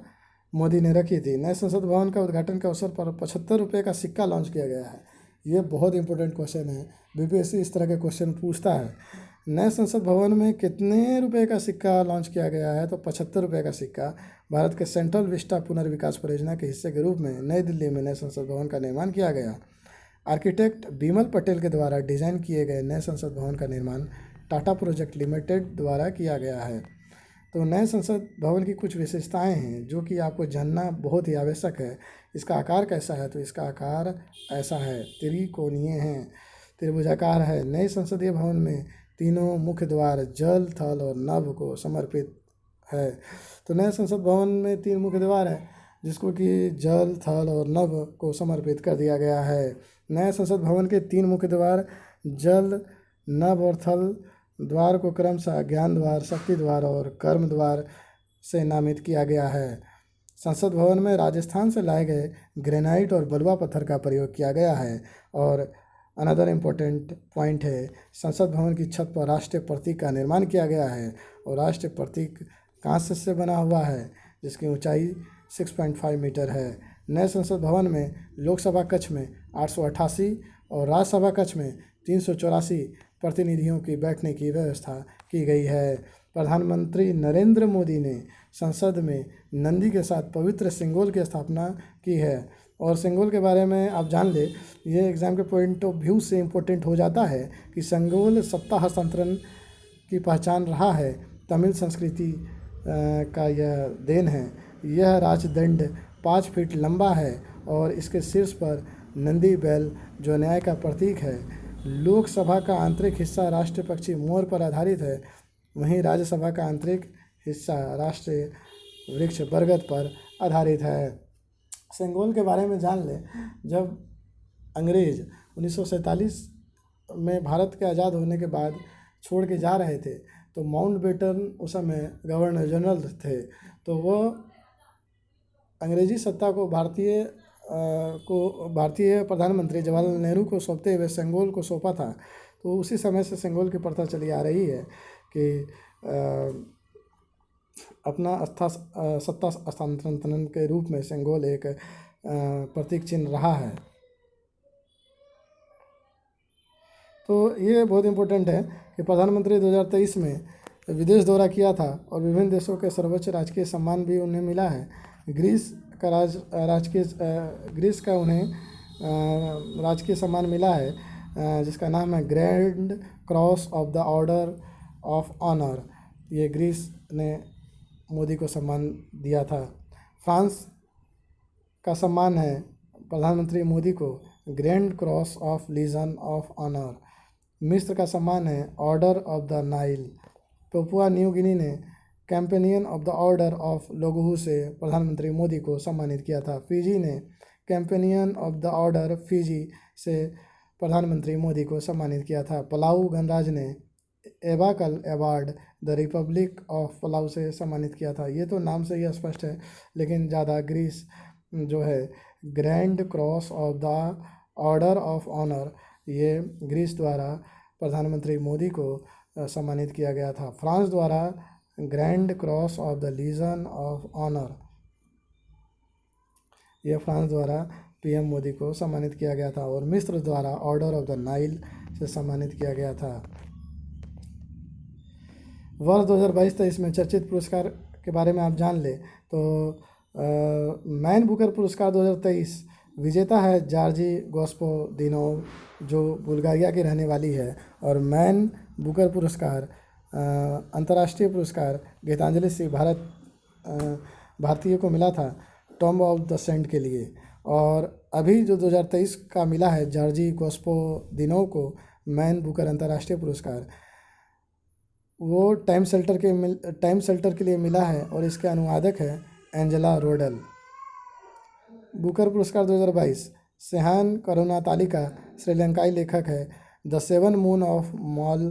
मोदी ने रखी थी। नए संसद भवन का उद्घाटन के अवसर पर 75 रुपये का सिक्का लॉन्च किया गया है। ये बहुत इंपॉर्टेंट क्वेश्चन है, BPSC इस तरह के क्वेश्चन पूछता है। नए संसद भवन में कितने रुपए का सिक्का लॉन्च किया गया है, तो 75 रुपये का सिक्का भारत के सेंट्रल विस्टा पुनर्विकास परियोजना के हिस्से के रूप में नई दिल्ली में नए संसद भवन का निर्माण किया गया। आर्किटेक्ट बिमल पटेल के द्वारा डिजाइन किए गए नए संसद भवन का निर्माण टाटा प्रोजेक्ट लिमिटेड द्वारा किया गया है। तो नए संसद भवन की कुछ विशेषताएं हैं जो कि आपको जानना बहुत ही आवश्यक है। इसका आकार कैसा है? तो इसका आकार ऐसा है, त्रिकोणीय है, त्रिभुजाकार है। नए संसदीय भवन में तीनों मुख्य द्वार जल, थल और नभ को समर्पित है। तो नए संसद भवन में 3 मुख्य द्वार है जिसको कि जल, थल और नभ को समर्पित कर दिया गया है। नए संसद भवन के 3 मुख्य द्वार जल, नभ और थल द्वार को क्रमशः ज्ञान द्वार, शक्ति द्वार और कर्म द्वार से नामित किया गया है। संसद भवन में राजस्थान से लाए गए ग्रेनाइट और बलुआ पत्थर का प्रयोग किया गया है। और अनदर इम्पोर्टेंट पॉइंट है, संसद भवन की छत पर राष्ट्रीय प्रतीक का निर्माण किया गया है और राष्ट्रीय प्रतीक कांस्य से बना हुआ है जिसकी ऊंचाई 6.5 मीटर है। नए संसद भवन में लोकसभा कक्ष में 888 और राज्यसभा कक्ष में 384 प्रतिनिधियों की बैठने की व्यवस्था की गई है। प्रधानमंत्री नरेंद्र मोदी ने संसद में नंदी के साथ पवित्र सिंगोल की स्थापना की है। और सिंगोल के बारे में आप जान ले, ये एग्ज़ाम के पॉइंट ऑफ व्यू से इम्पोर्टेंट हो जाता है कि सिंगोल सत्ता हस्तांतरण की पहचान रहा है। तमिल संस्कृति का यह देन है। यह राजदंड 5 फीट लंबा है और इसके शीर्ष पर नंदी बैल जो न्याय का प्रतीक है। लोकसभा का आंतरिक हिस्सा राष्ट्रीय पक्षी मोर पर आधारित है, वहीं राज्यसभा का आंतरिक हिस्सा राष्ट्रीय वृक्ष बरगद पर आधारित है। सिंगोल के बारे में जान लें, जब अंग्रेज 1947 में भारत के आज़ाद होने के बाद छोड़ के जा रहे थे तो माउंटबेटन उस समय गवर्नर जनरल थे। तो वो अंग्रेजी सत्ता को भारतीय प्रधानमंत्री जवाहरलाल नेहरू को सौंपते हुए सिंगोल को सौंपा था। तो उसी समय से सिंगोल की प्रथा चली आ रही है कि अपना सत्ता हस्तांतरण के रूप में सिंगोल एक प्रतीक चिन्ह रहा है। तो ये बहुत इम्पोर्टेंट है कि प्रधानमंत्री 2023 में विदेश दौरा किया था और विभिन्न देशों के सर्वोच्च राजकीय सम्मान भी उन्हें मिला है। ग्रीस का उन्हें राजकीय सम्मान मिला है जिसका नाम है Grand cross of the order of Honour. ये ग्रीस ने मोदी को सम्मान दिया था। फ्रांस का सम्मान है प्रधानमंत्री मोदी को grand cross of legion of honour. मिस्र का सम्मान है order of the Nile. Papua New Guinea ने companion of the order of Logohu से प्रधानमंत्री मोदी को सम्मानित किया था। फिजी ने companion of the order Fiji से प्रधानमंत्री मोदी को सम्मानित किया था। पलाऊ गणराज्य ने एबाकल award the Republic of Palau से सम्मानित किया था। ये तो नाम से ही स्पष्ट है, लेकिन ज़्यादा ग्रीस जो है Grand cross of the order of Honour, ये ग्रीस द्वारा प्रधानमंत्री मोदी को सम्मानित किया गया था। फ्रांस द्वारा Grand cross of the Legion of Honour, यह फ्रांस द्वारा पीएम मोदी को सम्मानित किया गया था। और मिस्र द्वारा ऑर्डर ऑफ द नाइल से सम्मानित किया गया था। वर्ष 2022-23 में चर्चित पुरस्कार के बारे में आप जान ले तो मैन बुकर पुरस्कार 2023 विजेता है जॉर्जी गोस्पोदिनोव जो बुल्गारिया की रहने वाली है। और मैन बुकर पुरस्कार अंतर्राष्ट्रीय पुरस्कार गीतांजलि सिंह भारतीय को मिला था टॉम्ब ऑफ द सेंट के लिए। और अभी जो 2023 का मिला है जॉर्जी गोस्पोदिनोव को मैन बुकर अंतर्राष्ट्रीय पुरस्कार, वो टाइम शेल्टर के लिए मिला है और इसके अनुवादक है एंजेला रोडल। बुकर पुरस्कार 2022 सेहान करुणाताली का श्रीलंकाई लेखक है the 7 moon of mall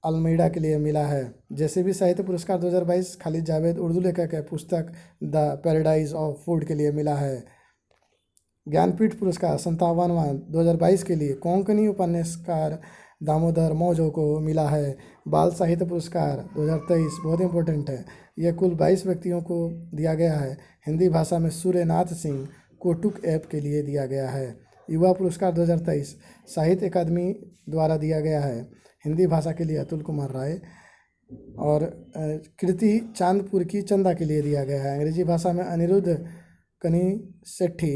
Almeida के लिए मिला है। जैसे भी साहित्य पुरस्कार 2022 खालिद जावेद उर्दू लेखक है, पुस्तक द पैराडाइज ऑफ फूड के लिए मिला है। ज्ञानपीठ पुरस्कार 57वां 2022 के लिए कोंकणी उपन्यासकार दामोदर मौजो को मिला है। बाल साहित्य पुरस्कार 2023 बहुत इंपॉर्टेंट है, यह कुल 22 व्यक्तियों को दिया गया है। हिंदी भाषा में सूर्यनाथ सिंह कोटुक ऐप के लिए दिया गया है। युवा पुरस्कार 2023 साहित्य अकादमी द्वारा दिया गया है। हिंदी भाषा के लिए अतुल कुमार राय और कीर्ति चांदपुर की चंदा के लिए दिया गया है। अंग्रेजी भाषा में अनिरुद्ध कनिसेट्टी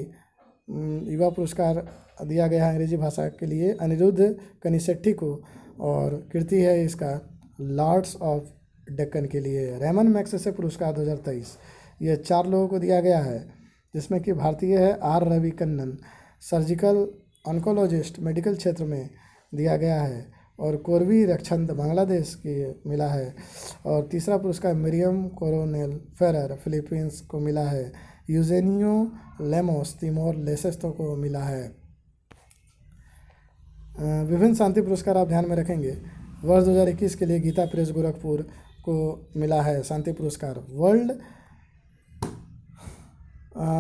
युवा पुरस्कार दिया गया है अंग्रेजी भाषा के लिए अनिरुद्ध कनिसेट्टी को। और कृति है इसका लॉर्ड्स ऑफ डेक्कन के लिए। रैमन मैग्सेसे पुरस्कार 2023 ये 4 लोगों को दिया गया है, जिसमें कि भारतीय है आर रविकन्नन, सर्जिकल ऑन्कोलॉजिस्ट मेडिकल क्षेत्र में दिया गया है। और कोरवी रक्षंद बांग्लादेश की मिला है। और तीसरा पुरस्कार मिरियम कोरोनेल फेरर फिलीपींस को मिला है। यूजेनियो लेमोस तिमोर लेसेस्टो को मिला है। विभिन्न शांति पुरस्कार आप ध्यान में रखेंगे। वर्ष 2021 के लिए गीता प्रेस गोरखपुर को मिला है शांति पुरस्कार। वर्ल्ड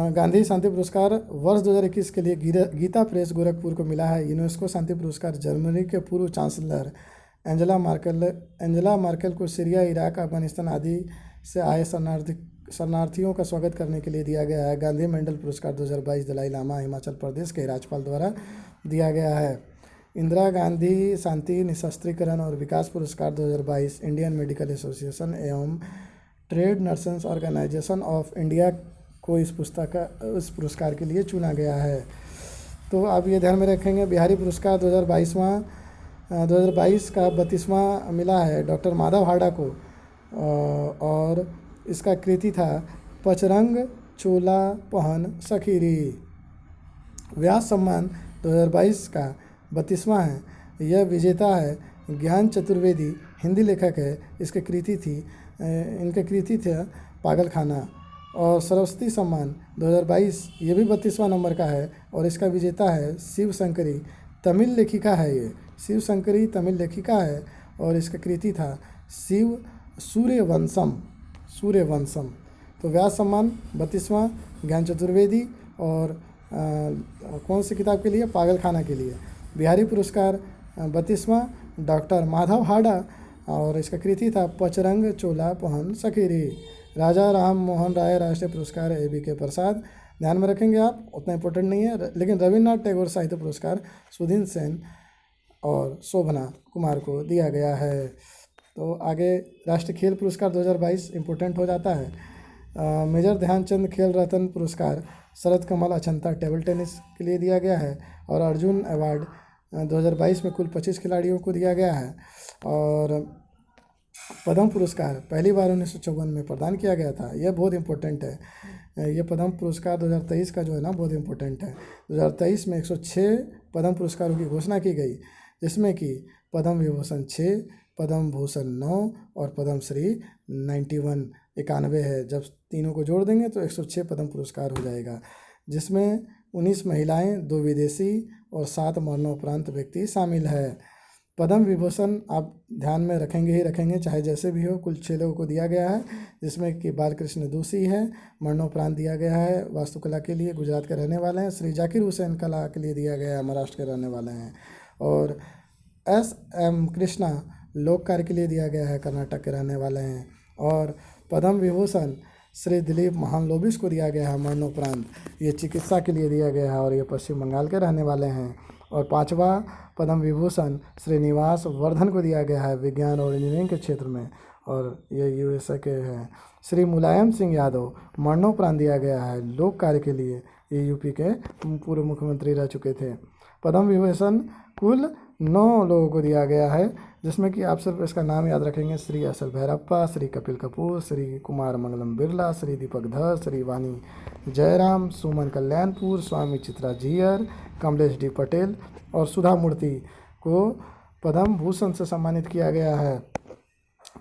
गांधी शांति पुरस्कार वर्ष 2021 के लिए गीता प्रेस गोरखपुर को मिला है। यूनेस्को शांति पुरस्कार जर्मनी के पूर्व चांसलर एंजेला मार्केल को सीरिया, इराक, अफगानिस्तान आदि से आए शरणार्थियों का स्वागत करने के लिए दिया गया है। गांधी मेंडल पुरस्कार 2022 दलाई लामा हिमाचल प्रदेश के राज्यपाल द्वारा दिया गया है। इंदिरा गांधी शांति निशस्त्रीकरण और विकास पुरस्कार 2022 इंडियन मेडिकल एसोसिएशन एवं trade nurses organisation of India को इस पुरस्कार के लिए चुना गया है। तो आप ये ध्यान में रखेंगे। बिहारी पुरस्कार 2022 का 32वां मिला है डॉक्टर माधव हाड़ा को, और इसका कृति था पचरंग चोला पहन सखीरी। व्यास सम्मान 2022 का 32वां है। यह विजेता है ज्ञान चतुर्वेदी, हिंदी लेखक है। इनकी कृति थे पागलखाना। और सरस्वती सम्मान 2022 ये भी 32वां नंबर का है, और इसका विजेता है शिव शंकरी, तमिल लेखिका है। ये शिव शंकरी तमिल लेखिका है, और इसका कृति था शिव सूर्यवंशम। तो व्यास सम्मान 32वां ज्ञान चतुर्वेदी, और कौन सी किताब के लिए? पागलखाना के लिए। बिहारी पुरस्कार 32वां डॉक्टर माधव हाड़ा, और इसका कृति था पचरंग चोला पहन सखीरी। राजा राम मोहन राय राष्ट्रीय पुरस्कार ABK प्रसाद, ध्यान में रखेंगे आप, उतना इंपॉर्टेंट नहीं है। लेकिन रविन्द्रनाथ टैगोर साहित्य पुरस्कार सुधीन सेन और शोभना कुमार को दिया गया है। तो आगे राष्ट्रीय खेल पुरस्कार 2022 इम्पोर्टेंट हो जाता है। मेजर ध्यानचंद खेल रत्न पुरस्कार शरद कमल अचंता टेबल टेनिस के लिए दिया गया है। और अर्जुन अवार्ड 2022 में कुल 25 खिलाड़ियों को दिया गया है। और पद्म पुरस्कार पहली बार 1954 में प्रदान किया गया था। यह बहुत इंपॉर्टेंट है। ये पद्म पुरस्कार 2023 का जो है ना बहुत इंपॉर्टेंट है। 2023 में 106 पद्म पुरस्कारों की घोषणा की गई, जिसमें कि पद्म विभूषण 6, पद्म भूषण 9 और पद्म श्री 91 है। जब तीनों को जोड़ देंगे तो 106 पद्म पुरस्कार हो जाएगा, जिसमें 19 महिलाएं, 2 विदेशी और 7 मरणोपरांत व्यक्ति शामिल है। पद्म विभूषण आप ध्यान में रखेंगे ही रखेंगे, चाहे जैसे भी हो। कुल 6 लोगों को दिया गया है, जिसमें कि बालकृष्ण दोषी है, मरणोपरांत दिया गया है वास्तुकला के लिए, गुजरात के रहने वाले हैं। श्री जाकिर हुसैन कला के लिए दिया गया है, महाराष्ट्र के रहने वाले हैं। और SM कृष्णा लोक कार्य के लिए दिया गया है, कर्नाटक के रहने वाले हैं। और पद्म विभूषण श्री दिलीप महालनोबिस को दिया गया है मरणोपरांत, ये चिकित्सा के लिए दिया गया है, और ये पश्चिम बंगाल के रहने वाले हैं। और 5वां पद्म विभूषण श्रीनिवास वर्धन को दिया गया है विज्ञान और इंजीनियरिंग के क्षेत्र में, और ये USA के हैं। श्री मुलायम सिंह यादव मरणोपरांत दिया गया है लोक कार्य के लिए, ये UP के पूर्व मुख्यमंत्री रह चुके थे। पद्म विभूषण कुल 9 लोगों को दिया गया है, जिसमें कि आप सिर्फ इसका नाम याद रखेंगे। श्री असल भैरप्पा, श्री कपिल कपूर, श्री कुमार मंगलम बिरला, श्री दीपक धर, श्री वानी जयराम, सुमन कल्याणपुर, स्वामी चित्रा जियर, कमलेश D पटेल और सुधा मूर्ति को पद्म भूषण से सम्मानित किया गया है।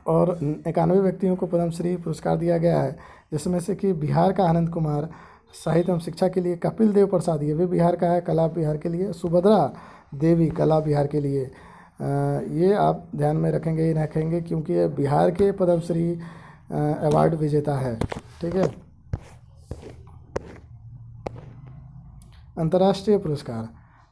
और 91 व्यक्तियों को पद्मश्री पुरस्कार दिया गया है, जिसमें से कि बिहार का आनंद कुमार साहित्य एवं शिक्षा के लिए, कपिल देव प्रसाद ये भी बिहार का है कला बिहार के लिए, सुभद्रा देवी कला बिहार के लिए। ये आप ध्यान में रखेंगे ही रखेंगे, क्योंकि ये बिहार के पद्मश्री अवार्ड विजेता है। ठीक है। अंतर्राष्ट्रीय पुरस्कार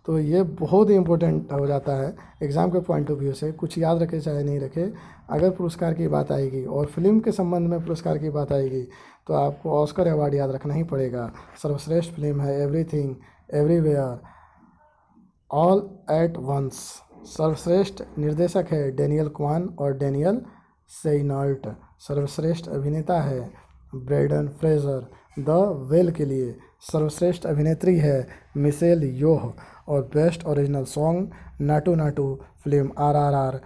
तो ये बहुत ही इम्पोर्टेंट हो जाता है एग्ज़ाम के पॉइंट ऑफ व्यू से, कुछ याद रखे चाहे नहीं रखे। अगर पुरस्कार की बात आएगी और फिल्म के संबंध में पुरस्कार की बात आएगी तो आपको ऑस्कर अवार्ड याद रखना ही पड़ेगा। सर्वश्रेष्ठ फिल्म है everything everywhere all at once. सर्वश्रेष्ठ निर्देशक है डेनियल क्वान और डेनियल सेइनाल्ट। सर्वश्रेष्ठ अभिनेता है ब्रेंडन फ्रेजर द वेल के लिए। सर्वश्रेष्ठ अभिनेत्री है मिशेल योह। और best original song Naatu Naatu film RRR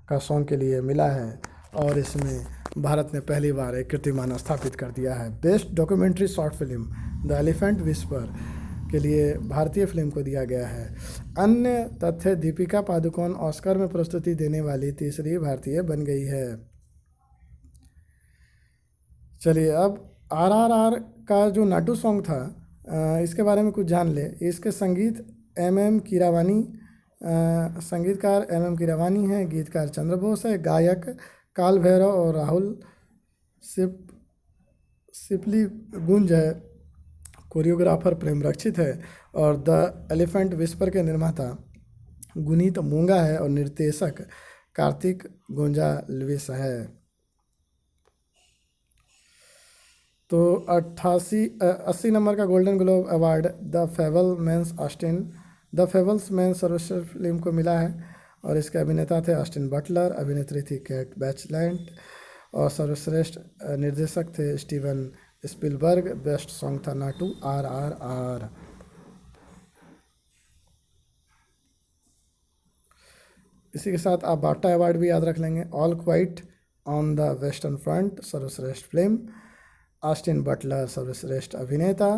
का सॉन्ग के लिए मिला है और इसमें भारत ने पहली बार एक कीर्तिमान स्थापित कर दिया है। Best documentary short film the elephant whisper के लिए भारतीय फिल्म को दिया गया है। अन्य तथ्य, दीपिका पादुकोण ऑस्कर में प्रस्तुति देने वाली तीसरी भारतीय बन गई है। चलिए अब RRR का जो नाटू सॉन्ग था इसके बारे में कुछ जान ले। इसके संगीत MM कीरावानी, संगीतकार MM कीरावानी है, गीतकार चंद्र बोस है, गायक काल भैरव और राहुल सिपली गुंज है, कोरियोग्राफर प्रेम रक्षित है और द एलिफेंट विस्पर के निर्माता गुनीत मूंगा है और निर्देशक कार्तिक गोंजाल्विस है। तो 80 नंबर का गोल्डन ग्लोब अवार्ड द फेबल्समैन सर्वश्रेष्ठ फिल्म को मिला है और इसके अभिनेता थे ऑस्टिन बटलर, अभिनेत्री थी केट बैचलैंड और सर्वश्रेष्ठ निर्देशक थे स्टीवन स्पिलबर्ग। बेस्ट सॉन्ग था नाटू RRR। इसी के साथ आप बाफ्टा अवार्ड भी याद रख लेंगे। All quite on the western front सर्वश्रेष्ठ फिल्म, ऑस्टिन बटलर सर्वश्रेष्ठ अभिनेता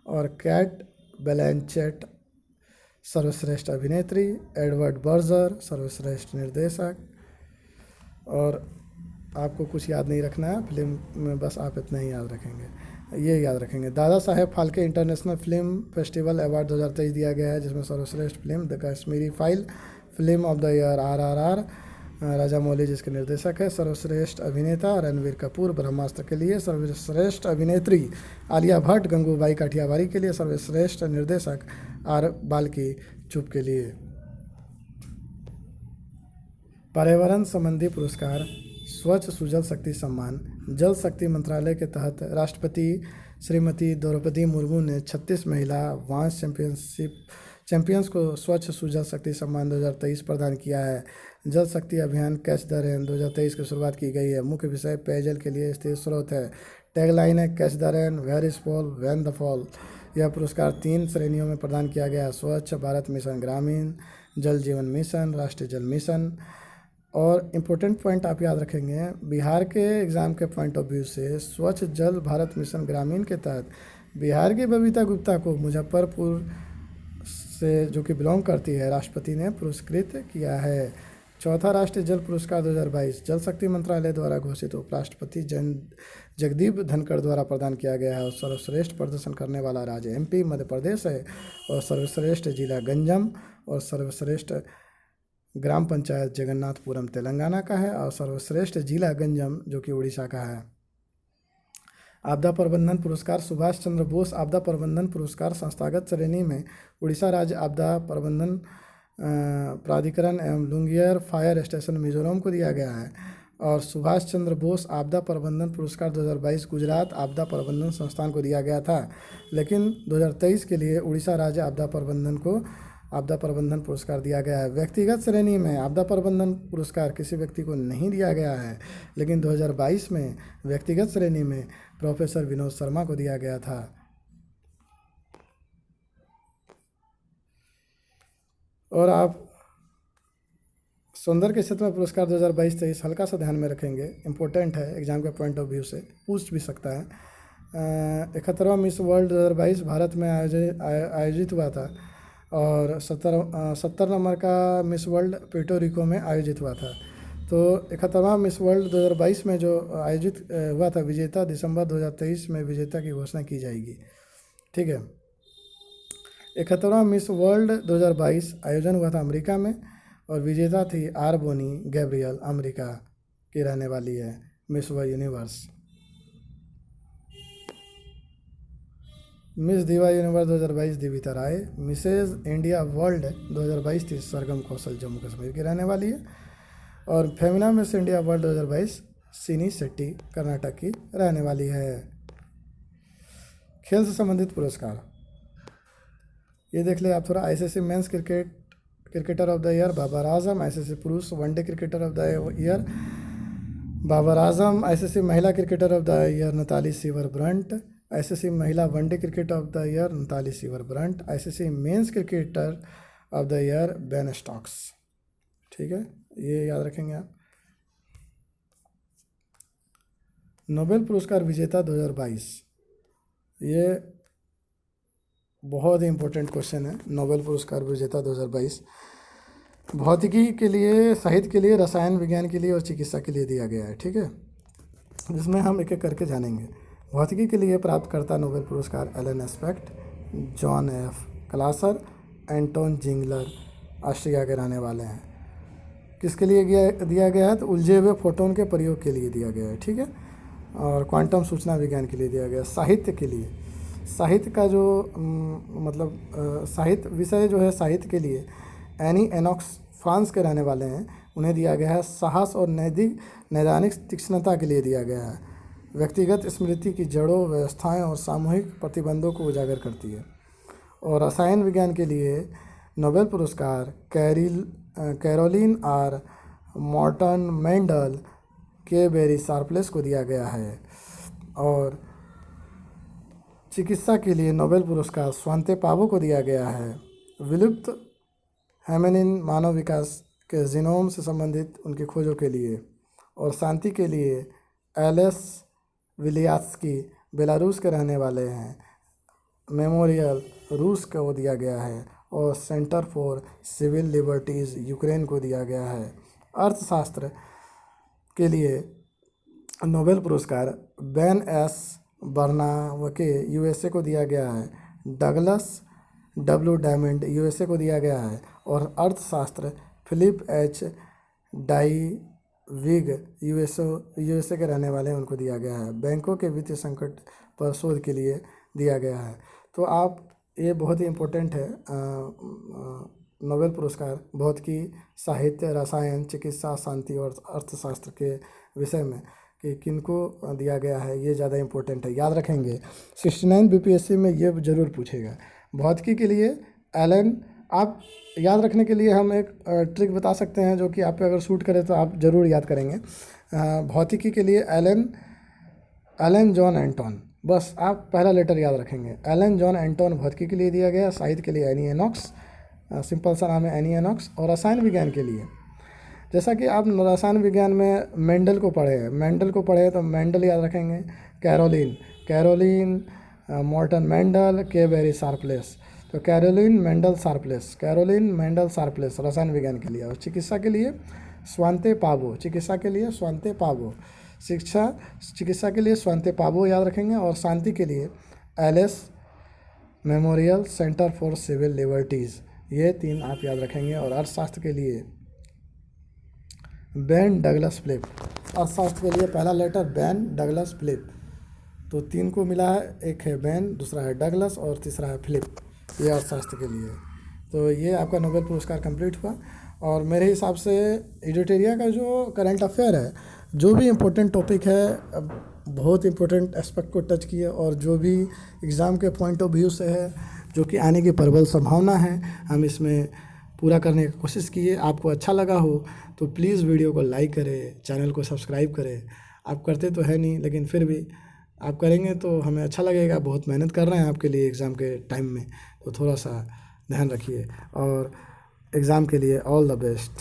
और कैट ब्लैंचेट सर्वश्रेष्ठ अभिनेत्री, एडवर्ड बर्जर सर्वश्रेष्ठ निर्देशक। और आपको कुछ याद नहीं रखना है फिल्म में, बस आप इतना ही याद रखेंगे, ये याद रखेंगे। Dadasaheb Phalke international film festival award 2023 दिया गया है जिसमें सर्वश्रेष्ठ film the Kashmiri file, film of the year RRR, Rajamouli जिसके निर्देशक है। सर्वश्रेष्ठ अभिनेता रणवीर कपूर ब्रह्मास्त्र के लिए, सर्वश्रेष्ठ अभिनेत्री आलिया भट्ट गंगूबाई काठियावाड़ी के लिए, सर्वश्रेष्ठ निर्देशक R बाल्की चुप के लिए। पर्यावरण संबंधी पुरस्कार स्वच्छ सुजल शक्ति सम्मान, जल शक्ति मंत्रालय के तहत राष्ट्रपति श्रीमती द्रौपदी मुर्मू ने 36 महिला वांस चैंपियंस को स्वच्छ सुजल शक्ति सम्मान 2023 प्रदान किया है। जल शक्ति अभियान कैच द रेन 2023 की शुरुआत की गई है। मुख्य विषय पेयजल के लिए स्थिर स्रोत है। टैगलाइन है catch the rain where is fall when the fall. यह पुरस्कार 3 श्रेणियों में प्रदान किया गया है: स्वच्छ भारत मिशन ग्रामीण, जल जीवन मिशन, राष्ट्रीय जल मिशन। और इम्पोर्टेंट पॉइंट आप याद रखेंगे, बिहार के एग्ज़ाम के पॉइंट ऑफ व्यू से स्वच्छ जल भारत मिशन ग्रामीण के तहत बिहार की बबीता गुप्ता को मुजफ्फरपुर से जो कि बिलोंग करती है राष्ट्रपति ने पुरस्कृत किया है। चौथा राष्ट्रीय जल पुरस्कार 2022 जल शक्ति मंत्रालय द्वारा घोषित उपराष्ट्रपति जगदीप धनखड़ द्वारा प्रदान किया गया है और सर्वश्रेष्ठ प्रदर्शन करने वाला राज्य MP मध्य प्रदेश है और सर्वश्रेष्ठ जिला गंजम और सर्वश्रेष्ठ ग्राम पंचायत जगन्नाथपुरम तेलंगाना का है और सर्वश्रेष्ठ जिला गंजम जो कि उड़ीसा का है। आपदा प्रबंधन पुरस्कार सुभाष चंद्र बोस आपदा प्रबंधन पुरस्कार संस्थागत श्रेणी में उड़ीसा राज्य आपदा प्रबंधन प्राधिकरण एवं लुंगियर फायर स्टेशन मिजोरम को दिया गया है। और सुभाष चंद्र बोस आपदा प्रबंधन पुरस्कार 2022 गुजरात आपदा प्रबंधन संस्थान को दिया गया था, लेकिन 2023 के लिए उड़ीसा राज्य आपदा प्रबंधन पुरस्कार दिया गया है। व्यक्तिगत श्रेणी में आपदा प्रबंधन पुरस्कार किसी व्यक्ति को नहीं दिया गया है, लेकिन 2022 में व्यक्तिगत श्रेणी में प्रोफेसर विनोद शर्मा को दिया गया था। और आप सौंदर्य के क्षेत्र में पुरस्कार 2022-23 हल्का सा ध्यान में रखेंगे, इम्पोर्टेंट है, एग्जाम के पॉइंट ऑफ व्यू से पूछ भी सकता है। 71वां मिस वर्ल्ड 2022 भारत में आयोजित हुआ था और 70 नंबर का मिस वर्ल्ड पुर्टो रिको में आयोजित हुआ था। तो 71वां मिस वर्ल्ड 2022 में जो आयोजित हुआ था, विजेता दिसंबर 2023 में विजेता की घोषणा की जाएगी। ठीक है। 71वां मिस वर्ल्ड 2022 आयोजन हुआ था अमेरिका में और विजेता थी आर बोनी गैब्रियल, अमेरिका की रहने वाली है, मिस वर्ल्ड यूनिवर्स। मिस दीवा यूनिवर्स 2022 दिविता राय। मिसेज इंडिया वर्ल्ड 2022 थी सरगम कौशल, जम्मू कश्मीर की रहने वाली है। और फेमिना मिस इंडिया वर्ल्ड 2022 सिनी शेट्टी, कर्नाटक की रहने वाली है। खेल से संबंधित पुरस्कार ये देख ले आप थोड़ा। ICC men's cricketer of the year Babar Azam, ICC पुरुष one day cricketer of the year Babar Azam, ICC महिला cricketer of the year Natalie Sciver Brunt, ICC महिला one day cricket of the year Natalie Sciver Brunt, ICC men's cricketer of the year Ben Stokes. ठीक है, ये याद रखेंगे आप। Nobel पुरस्कार विजेता 2022, ये बहुत ही इम्पोर्टेंट क्वेश्चन है। नोबेल पुरस्कार विजेता 2022 भौतिकी के लिए, साहित्य के लिए, रसायन विज्ञान के लिए और चिकित्सा के लिए दिया गया है। ठीक है, जिसमें हम एक एक करके जानेंगे। भौतिकी के लिए प्राप्तकर्ता नोबेल पुरस्कार Alain Aspect, John F Clauser, Anton Zeilinger, Austria के रहने वाले हैं। किसके लिए दिया गया है? तो उलझे हुए फोटोन के प्रयोग के लिए दिया गया है। ठीक है, और क्वांटम सूचना विज्ञान के लिए दिया गया। साहित्य के लिए, साहित्य का जो साहित्य विषय जो है, साहित्य के लिए एनी एनॉक्स फ्रांस के रहने वाले हैं, उन्हें दिया गया है। साहस और नैदानिक तीक्ष्णता के लिए दिया गया है। व्यक्तिगत स्मृति की जड़ों, व्यवस्थाएं और सामूहिक प्रतिबंधों को उजागर करती है। और रसायन विज्ञान के लिए नोबेल पुरस्कार कैरोलिन आर मॉर्टन मेंडल के बेरी शार्पलेस को दिया गया है। और चिकित्सा के लिए नोबेल पुरस्कार स्वांते पावो को दिया गया है। विलुप्त हेमेनिन मानव विकास के जीनोम से संबंधित उनकी खोजों के लिए। और शांति के लिए एलेस विलियात्स्की बेलारूस के रहने वाले हैं, मेमोरियल रूस को दिया गया है। और Centre for Civil Liberties Ukraine को दिया गया है। अर्थशास्त्र के लिए नोबेल पुरस्कार बेन एस बर्नावके यूएसए को दिया गया है। डगलस डब्ल्यू डायमंड यूएसए को दिया गया है। और अर्थशास्त्र फिलिप एच डाइविग यूएसए के रहने वाले हैं, उनको दिया गया है। बैंकों के वित्तीय संकट पर शोध के लिए दिया गया है। तो आप, ये बहुत ही इम्पोर्टेंट है नोबेल पुरस्कार भौतिकी, साहित्य, रसायन, चिकित्सा, शांति और अर्थशास्त्र के विषय में कि किनको दिया गया है, ये ज़्यादा इम्पोर्टेंट है, याद रखेंगे। 69 बीपीएससी में ये ज़रूर पूछेगा। भौतिकी के लिए एलन, आप याद रखने के लिए हम एक ट्रिक बता सकते हैं जो कि आप पे अगर सूट करे तो आप ज़रूर याद करेंगे। भौतिकी के लिए एलन जॉन एंटोन, बस आप पहला लेटर याद रखेंगे। एलन जॉन एंटोन भौतिकी के लिए दिया गया। साहित्य के लिए एनी एनॉक्स, सिंपल सा नाम है एनी एनॉक्स। और रसायन विज्ञान के लिए, जैसा कि आप रसायन विज्ञान में मेंडल को पढ़े तो मेंडल याद रखेंगे। कैरोलिन मॉर्टन मेंडल के बेरी शार्पलेस, तो कैरोलिन मेंडल शार्पलेस रसायन विज्ञान के लिए। और चिकित्सा के लिए स्वांते पावो, चिकित्सा के लिए स्वांते पावो याद रखेंगे। और शांति के लिए Ales Memorial Centre for Civil Liberties, ये 3 आप याद रखेंगे। और अर्थशास्त्र के लिए बेन डगलस फिलिप, अर्थशास्त्र के लिए पहला लेटर बेन डगलस फिलिप, तो 3 को मिला है, एक है बेन, दूसरा है डगलस और तीसरा है फिलिप, ये अर्थशास्त्र के लिए। तो ये आपका नोबेल पुरस्कार कंप्लीट हुआ। और मेरे हिसाब से एडिटोरिया का जो करंट अफेयर है, जो भी इम्पोर्टेंट टॉपिक है, बहुत इम्पोर्टेंट एस्पेक्ट को टच किए, और जो भी एग्ज़ाम के पॉइंट ऑफ व्यू से है, जो कि आने की प्रबल संभावना है, हम इसमें पूरा करने की कोशिश किए। आपको अच्छा लगा हो तो प्लीज़ वीडियो को लाइक करें, चैनल को सब्सक्राइब करें। आप करते तो है नहीं, लेकिन फिर भी आप करेंगे तो हमें अच्छा लगेगा। बहुत मेहनत कर रहे हैं आपके लिए एग्ज़ाम के टाइम में, तो थोड़ा सा ध्यान रखिए। और एग्ज़ाम के लिए ऑल द बेस्ट।